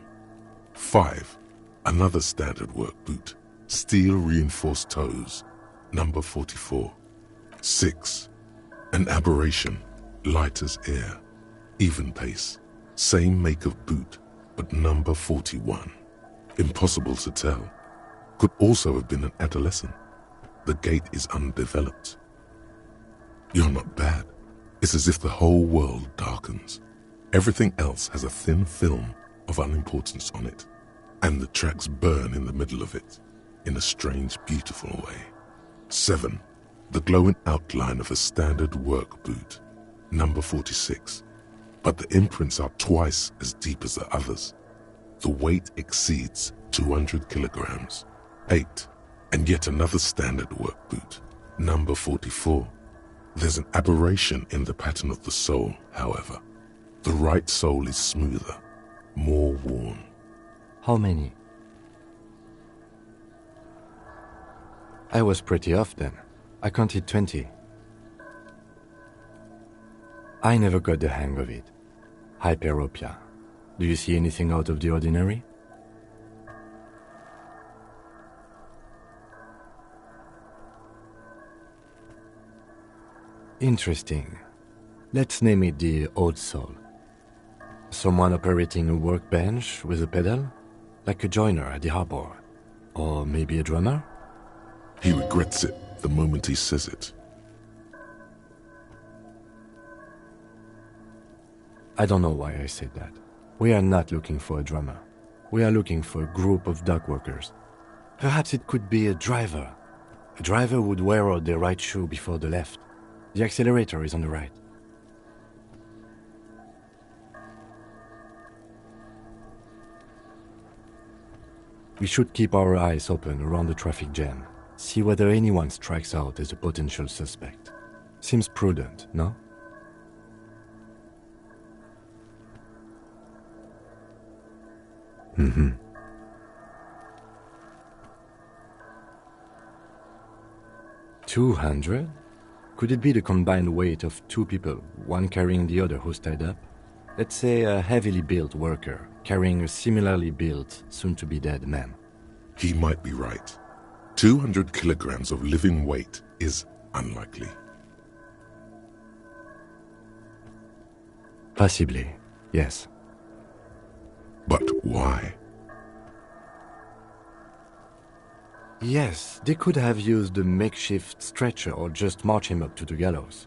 [SPEAKER 3] 5. Another standard work boot, steel reinforced toes, number 44. 6. An aberration, light as air, even pace, same make of boot, but number 41. Impossible to tell. Could also have been an adolescent. The gait is undeveloped. You're not bad. It's as if the whole world darkens. Everything else has a thin film of unimportance on it, and the tracks burn in the middle of it, in a strange, beautiful way. 7. The glowing outline of a standard work boot, number 46, but the imprints are twice as deep as the others. The weight exceeds 200 kilograms. 8. And yet another standard work boot, number 44. There's an aberration in the pattern of the sole, however. The right sole is smoother, more worn.
[SPEAKER 6] How many? I was pretty off then. I counted 20. I never got the hang of it. Hyperopia. Do you see anything out of the ordinary? Interesting. Let's name it the odd soul. Someone operating a workbench with a pedal? Like a joiner at the harbor? Or maybe a drummer?
[SPEAKER 3] He regrets it the moment he says it.
[SPEAKER 6] I don't know why I said that. We are not looking for a drummer. We are looking for a group of dock workers. Perhaps it could be a driver. A driver would wear out their right shoe before the left. The accelerator is on the right. We should keep our eyes open around the traffic jam. See whether anyone strikes out as a potential suspect. Seems prudent, no? Mm-hmm. $200? Could it be the combined weight of 2 people, one carrying the other who's tied up? Let's say a heavily built worker carrying a similarly built, soon-to-be-dead man.
[SPEAKER 3] He might be right. 200 kilograms of living weight is unlikely.
[SPEAKER 6] Possibly, yes.
[SPEAKER 3] But why?
[SPEAKER 6] Yes, they could have used a makeshift stretcher or just march him up to the gallows.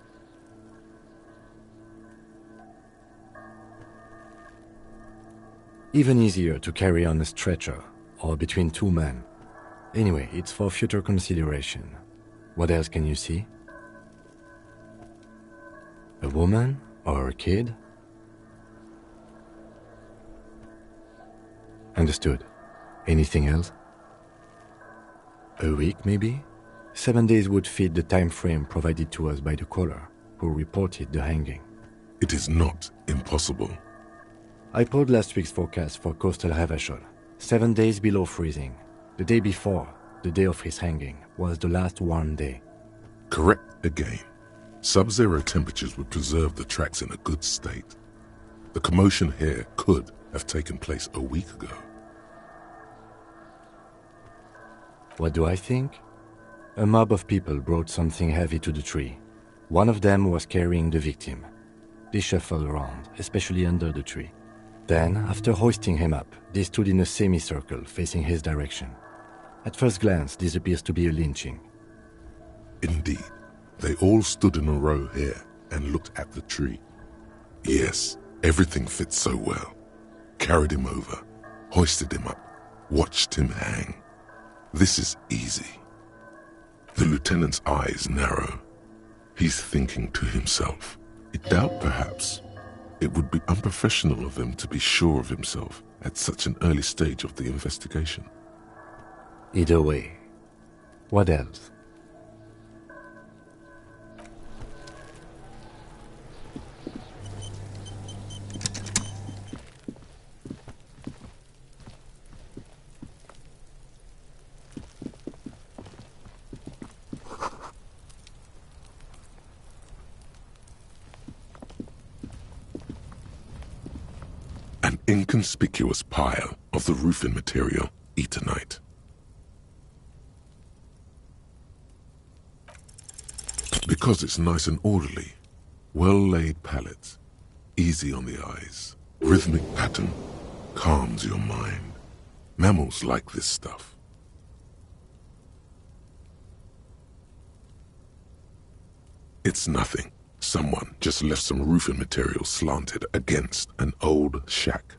[SPEAKER 6] Even easier to carry on a stretcher, or between 2 men. Anyway, it's for future consideration. What else can you see? A woman or a kid? Understood. Anything else? A week, maybe? 7 days would fit the time frame provided to us by the caller, who reported the hanging.
[SPEAKER 3] It is not impossible.
[SPEAKER 6] I pulled last week's forecast for coastal Revachol. 7 days below freezing. The day before, the day of his hanging, was the last warm day.
[SPEAKER 3] Correct again. Sub-zero temperatures would preserve the tracks in a good state. The commotion here could have taken place a week ago.
[SPEAKER 6] What do I think? A mob of people brought something heavy to the tree. One of them was carrying the victim. They shuffled around, especially under the tree. Then, after hoisting him up, they stood in a semicircle facing his direction. At first glance, this appears to be a lynching.
[SPEAKER 3] Indeed. They all stood in a row here, and looked at the tree. Yes, everything fit so well. Carried him over, hoisted him up, watched him hang. This is easy. The lieutenant's eyes narrow. He's thinking to himself. I doubt, perhaps, it would be unprofessional of him to be sure of himself at such an early stage of the investigation.
[SPEAKER 6] Either way, what else?
[SPEAKER 3] An inconspicuous pile of the roofing material, Eternite. Because it's nice and orderly, well-laid pallets, easy on the eyes, rhythmic pattern, calms your mind. Mammals like this stuff. It's nothing. Someone just left some roofing material slanted against an old shack.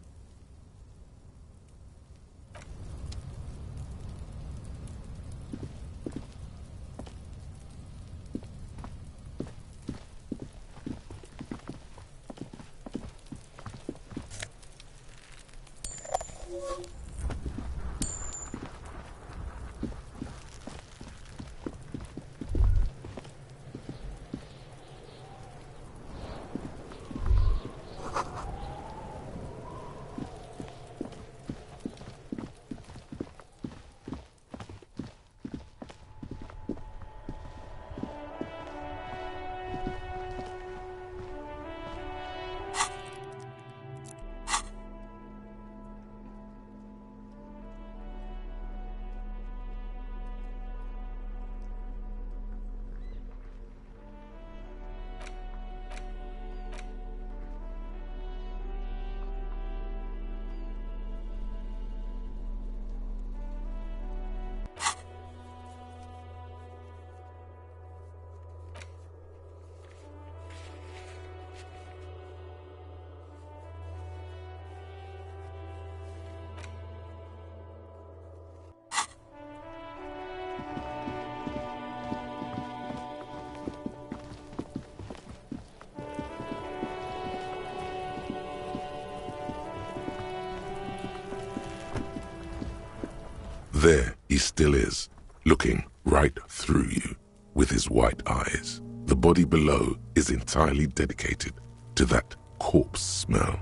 [SPEAKER 3] There he still is, looking right through you with his white eyes. The body below is entirely dedicated to that corpse smell.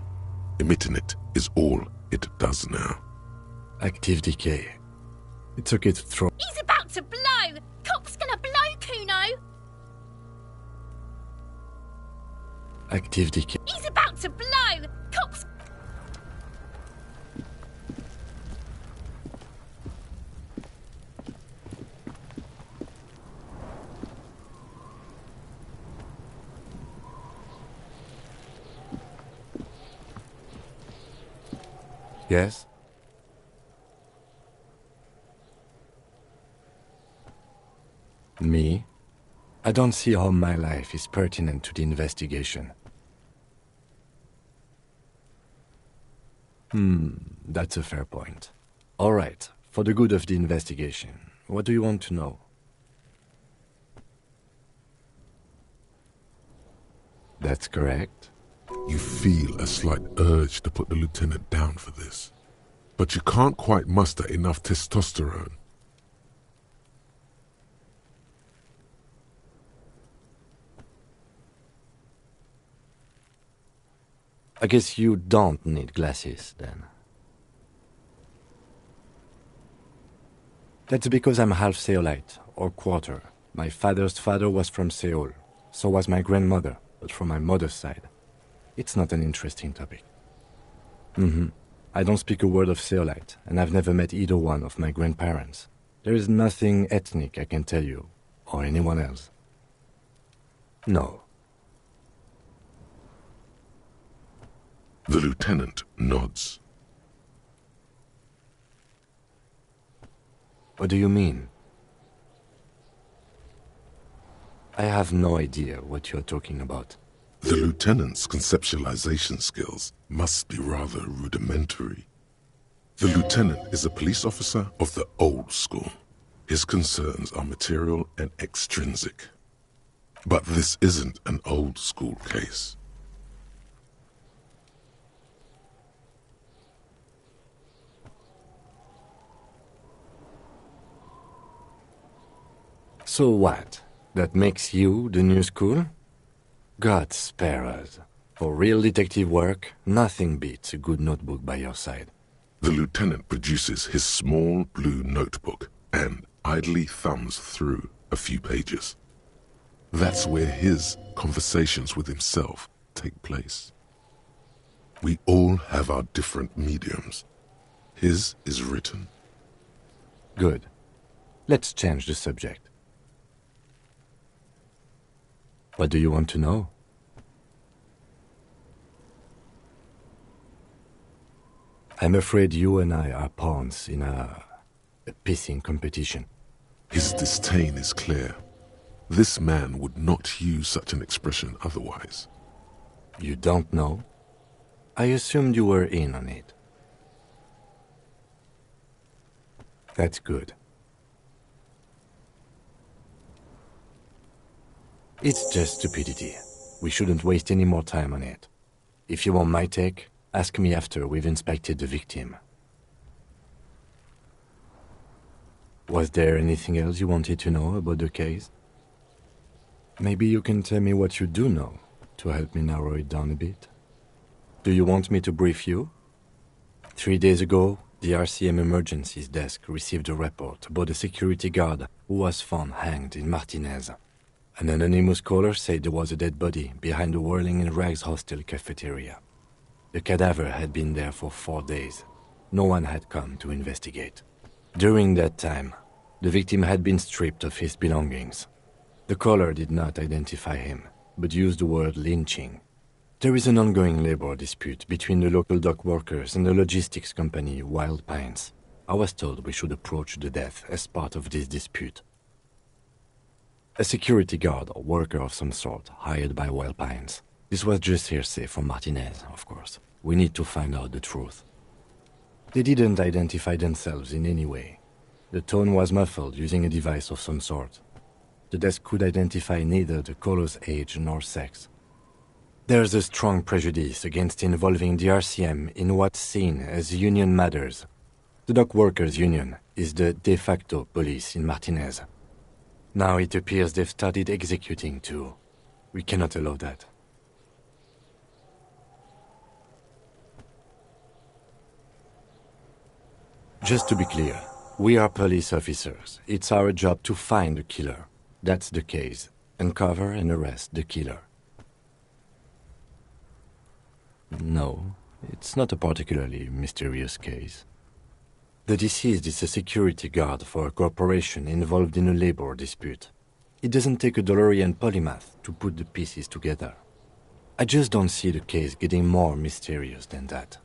[SPEAKER 3] Emitting it is all it does now.
[SPEAKER 6] Active decay. It's okay to throw.
[SPEAKER 9] He's about to blow! Cop's gonna blow, Kuno!
[SPEAKER 6] Active decay.
[SPEAKER 9] He's about to blow! Cop's...
[SPEAKER 6] Yes? Me? I don't see how my life is pertinent to the investigation. That's a fair point. All right, for the good of the investigation, what do you want to know? That's correct.
[SPEAKER 3] You feel a slight urge to put the lieutenant down for this, but you can't quite muster enough testosterone.
[SPEAKER 6] I guess you don't need glasses, then. That's because I'm half Seolite, or quarter. My father's father was from Seoul. So was my grandmother, but from my mother's side. It's not an interesting topic. I don't speak a word of Seolite, and I've never met either one of my grandparents. There is nothing ethnic I can tell you, or anyone else. No.
[SPEAKER 3] The lieutenant nods.
[SPEAKER 6] What do you mean? I have no idea what you're talking about.
[SPEAKER 3] The lieutenant's conceptualization skills must be rather rudimentary. The lieutenant is a police officer of the old school. His concerns are material and extrinsic. But this isn't an old school case.
[SPEAKER 6] So what? That makes you the new school? God spare us. For real detective work, nothing beats a good notebook by your side.
[SPEAKER 3] The lieutenant produces his small blue notebook and idly thumbs through a few pages. That's where his conversations with himself take place. We all have our different mediums. His is written.
[SPEAKER 6] Good. Let's change the subject. What do you want to know? I'm afraid you and I are pawns in a pissing competition.
[SPEAKER 3] His disdain is clear. This man would not use such an expression otherwise.
[SPEAKER 6] You don't know? I assumed you were in on it. That's good. It's just stupidity. We shouldn't waste any more time on it. If you want my take, ask me after we've inspected the victim. Was there anything else you wanted to know about the case? Maybe you can tell me what you do know to help me narrow it down a bit. Do you want me to brief you? 3 days ago, the RCM Emergencies Desk received a report about a security guard who was found hanged in Martinez. An anonymous caller said there was a dead body behind the Whirling in Rags hostel cafeteria. The cadaver had been there for 4 days. No one had come to investigate. During that time, the victim had been stripped of his belongings. The caller did not identify him, but used the word lynching. There is an ongoing labor dispute between the local dock workers and the logistics company Wild Pines. I was told we should approach the death as part of this dispute. A security guard or worker of some sort hired by Wild Pines. This was just hearsay from Martinez, of course. We need to find out the truth. They didn't identify themselves in any way. The tone was muffled using a device of some sort. The desk could identify neither the caller's age nor sex. There's a strong prejudice against involving the RCM in what's seen as union matters. The dock workers' union is the de facto police in Martinez. Now it appears they've started executing too. We cannot allow that. Just to be clear, we are police officers. It's our job to find the killer. That's the case. Uncover and arrest the killer. No, it's not a particularly mysterious case. The deceased is a security guard for a corporation involved in a labor dispute. It doesn't take a DeLorean polymath to put the pieces together. I just don't see the case getting more mysterious than that.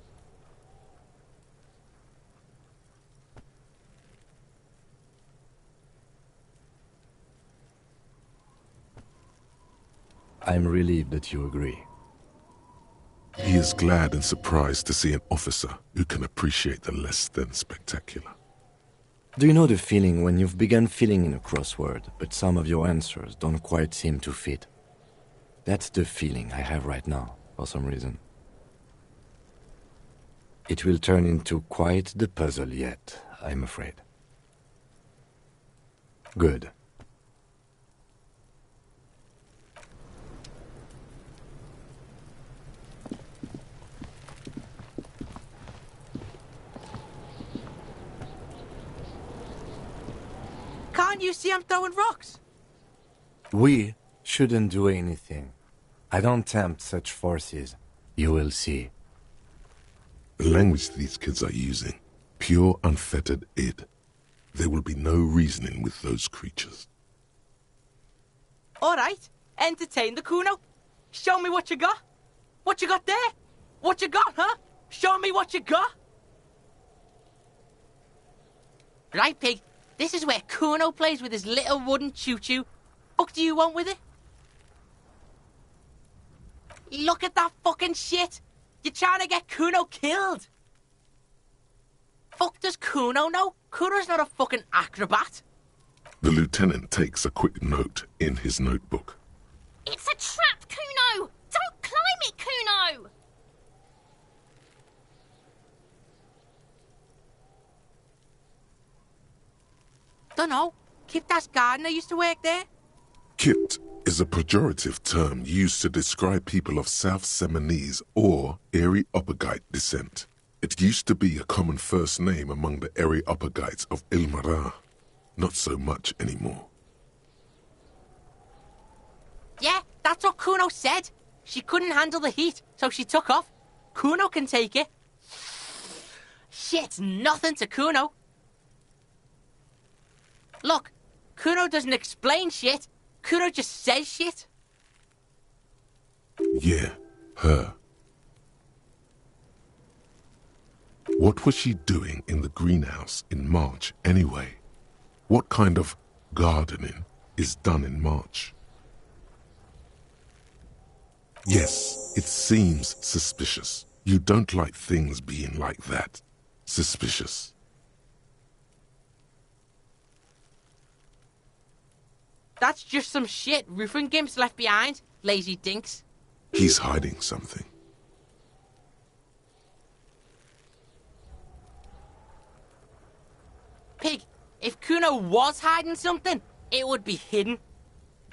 [SPEAKER 6] I'm relieved that you agree.
[SPEAKER 3] He is glad and surprised to see an officer who can appreciate the less than spectacular.
[SPEAKER 6] Do you know the feeling when you've begun filling in a crossword, but some of your answers don't quite seem to fit? That's the feeling I have right now, for some reason. It will turn into quite the puzzle yet, I'm afraid. Good.
[SPEAKER 10] Can't you see I'm throwing rocks?
[SPEAKER 6] We shouldn't do anything. I don't tempt such forces. You will see.
[SPEAKER 3] The language these kids are using, pure unfettered id. There will be no reasoning with those creatures.
[SPEAKER 10] All right, entertain the Kuno. Show me what you got. What you got there? What you got, huh? Show me what you got. Right, Pig. This is where Kuno plays with his little wooden choo-choo. What do you want with it? Look at that fucking shit! You're trying to get Kuno killed! Fuck does Kuno know? Kuno's not a fucking acrobat.
[SPEAKER 3] The lieutenant takes a quick note in his notebook.
[SPEAKER 9] It's a trap, Kuno! Don't climb it, Kuno!
[SPEAKER 10] Dunno. Kiptas gardener used to work there.
[SPEAKER 3] Kit is a pejorative term used to describe people of South Seminese or Areopagite descent. It used to be a common first name among the Areopagites of Ilmara. Not so much anymore.
[SPEAKER 10] Yeah, that's what Kuno said. She couldn't handle the heat, so she took off. Kuno can take it. Shit's nothing to Kuno. Look, Kuno doesn't explain shit. Kuno just says shit.
[SPEAKER 3] Yeah, her. What was she doing in the greenhouse in March anyway? What kind of gardening is done in March? Yes, it seems suspicious. You don't like things being like that. Suspicious.
[SPEAKER 10] That's just some shit roofing gimps left behind, lazy dinks.
[SPEAKER 3] He's hiding something.
[SPEAKER 10] Pig, if Kuno was hiding something, it would be hidden.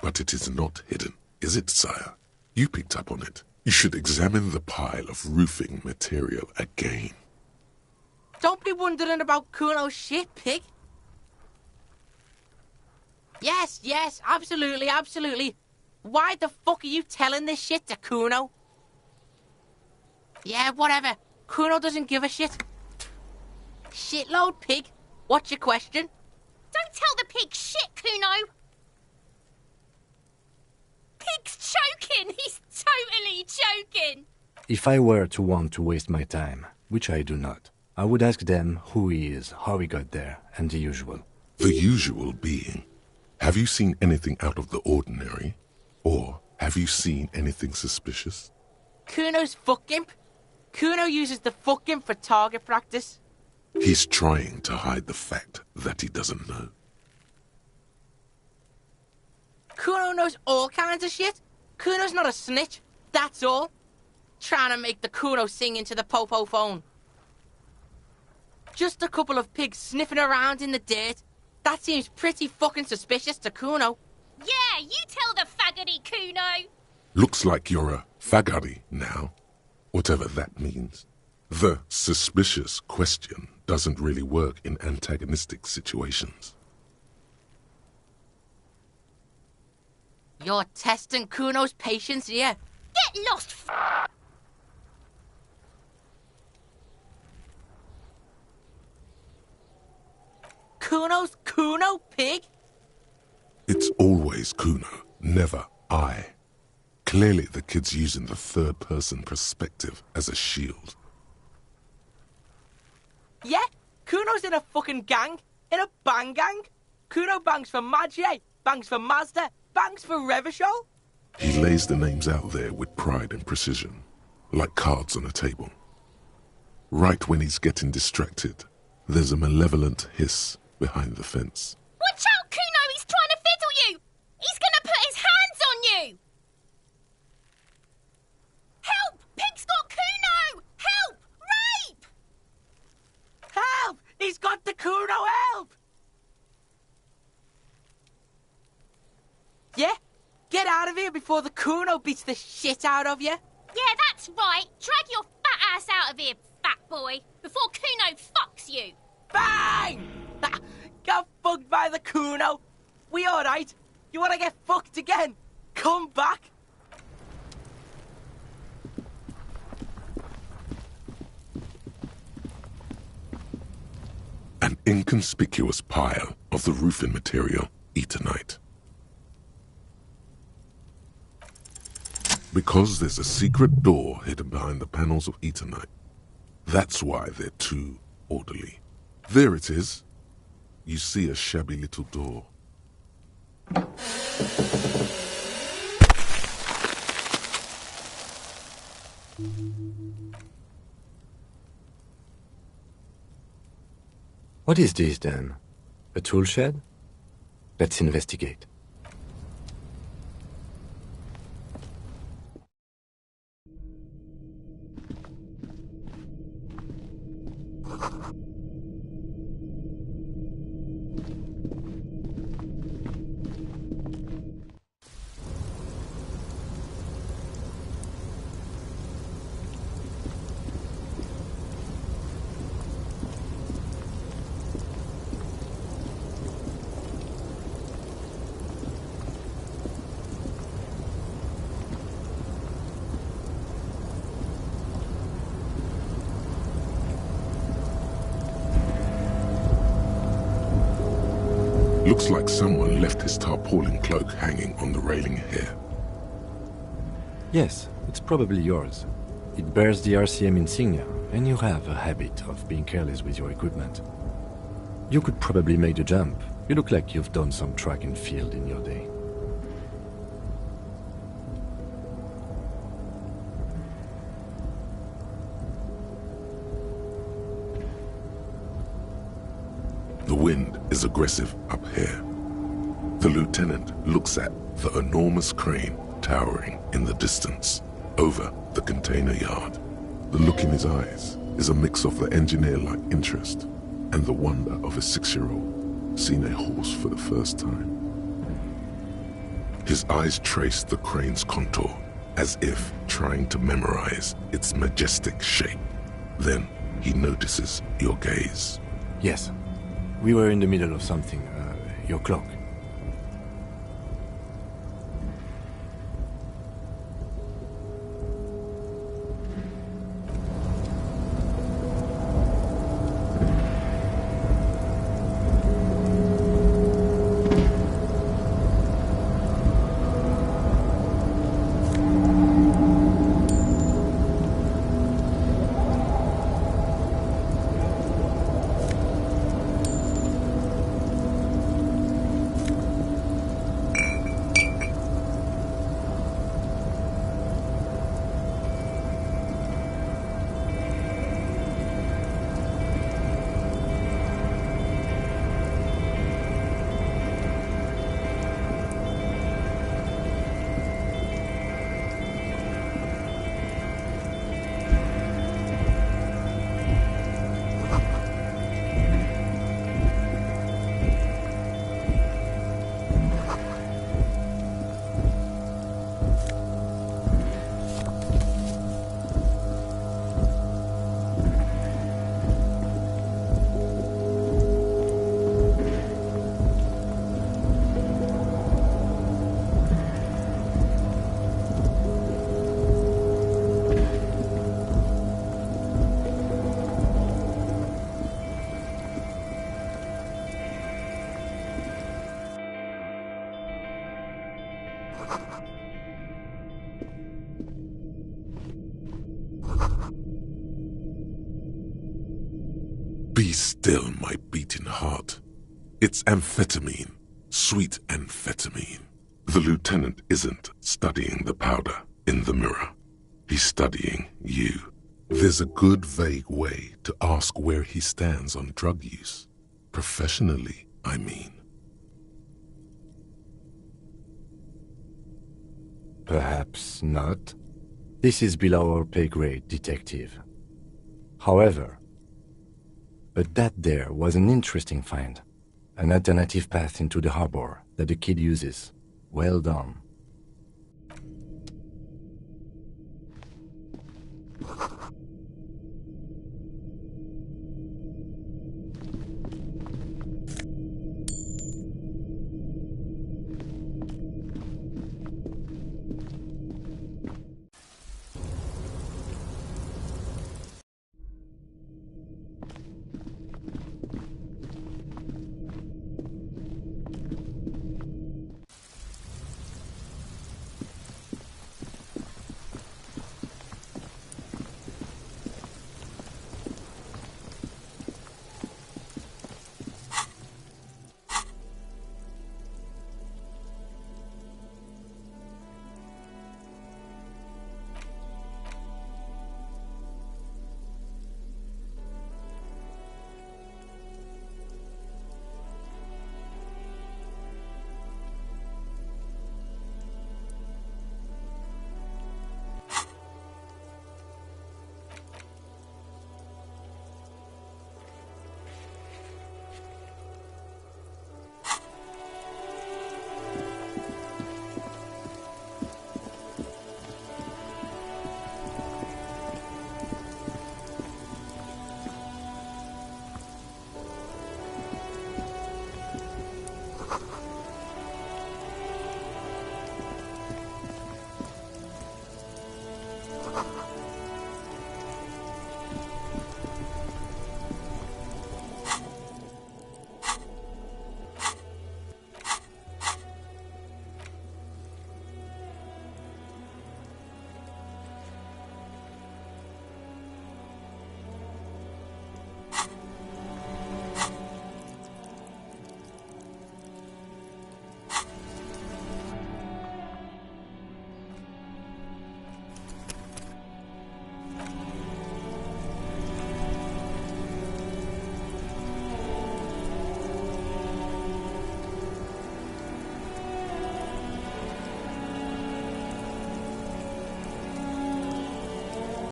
[SPEAKER 3] But it is not hidden, is it, sire? You picked up on it. You should examine the pile of roofing material again.
[SPEAKER 10] Don't be wondering about Kuno's shit, Pig. Yes, absolutely. Why the fuck are you telling this shit to Kuno? Yeah, whatever. Kuno doesn't give a shit. Shitload, Pig. What's your question?
[SPEAKER 9] Don't tell the pig shit, Kuno! Pig's choking! He's totally choking!
[SPEAKER 6] If I were to want to waste my time, which I do not, I would ask them who he is, how he got there, and the usual.
[SPEAKER 3] The usual being, have you seen anything out of the ordinary? Or have you seen anything suspicious?
[SPEAKER 10] Kuno's fuck gimp. Kuno uses the fuck gimp for target practice.
[SPEAKER 3] He's trying to hide the fact that he doesn't know.
[SPEAKER 10] Kuno knows all kinds of shit. Kuno's not a snitch, that's all. Trying to make the Kuno sing into the popo phone. Just a couple of pigs sniffing around in the dirt. That seems pretty fucking suspicious to Kuno.
[SPEAKER 9] Yeah, you tell the faggoty, Kuno!
[SPEAKER 3] Looks like you're a fagari now, whatever that means. The suspicious question doesn't really work in antagonistic situations.
[SPEAKER 10] You're testing Kuno's patience here.
[SPEAKER 9] Get lost,
[SPEAKER 10] Kuno's Kuno, Pig?
[SPEAKER 3] It's always Kuno, never I. Clearly the kid's using the third-person perspective as a shield.
[SPEAKER 10] Yeah, Kuno's in a fucking gang. In a bang gang. Kuno bangs for Magie, bangs for Mazda, bangs for Revachol.
[SPEAKER 3] He lays the names out there with pride and precision, like cards on a table. Right when he's getting distracted, there's a malevolent hiss behind the fence.
[SPEAKER 9] Watch out, Kuno! He's trying to fiddle you! He's gonna put his hands on you! Help! Pig's got Kuno! Help! Rape!
[SPEAKER 10] Help! He's got the Kuno, help! Yeah? Get out of here before the Kuno beats the shit out of you.
[SPEAKER 9] Yeah, that's right. Drag your fat ass out of here, fat boy, before Kuno fucks you.
[SPEAKER 10] Bang! Got fucked by the Kuno. We alright? You wanna get fucked again? Come back.
[SPEAKER 3] An inconspicuous pile of the roofing material, Eternite. Because there's a secret door hidden behind the panels of Eternite. That's why they're too orderly. There it is. You see a shabby little door.
[SPEAKER 6] What is this, then? A tool shed? Let's investigate.
[SPEAKER 3] Looks like someone left his tarpaulin cloak hanging on the railing here.
[SPEAKER 6] Yes, it's probably yours. It bears the RCM insignia, and you have a habit of being careless with your equipment. You could probably make the jump. You look like you've done some track and field in your day.
[SPEAKER 3] The wind is aggressive up here. The lieutenant looks at the enormous crane towering in the distance over the container yard. The look in his eyes is a mix of the engineer-like interest and the wonder of a 6-year-old seeing a horse for the first time. His eyes trace the crane's contour as if trying to memorize its majestic shape. Then he notices your gaze.
[SPEAKER 6] Yes. We were in the middle of something. Your clock.
[SPEAKER 3] Be still, my beating heart. It's amphetamine, sweet amphetamine. The lieutenant isn't studying the powder in the mirror. He's studying you. There's a good vague way to ask where he stands on drug use. Professionally, I mean.
[SPEAKER 6] Perhaps not. This is below our pay grade, detective. However, but that there was an interesting find. An alternative path into the harbor that the kid uses. Well done.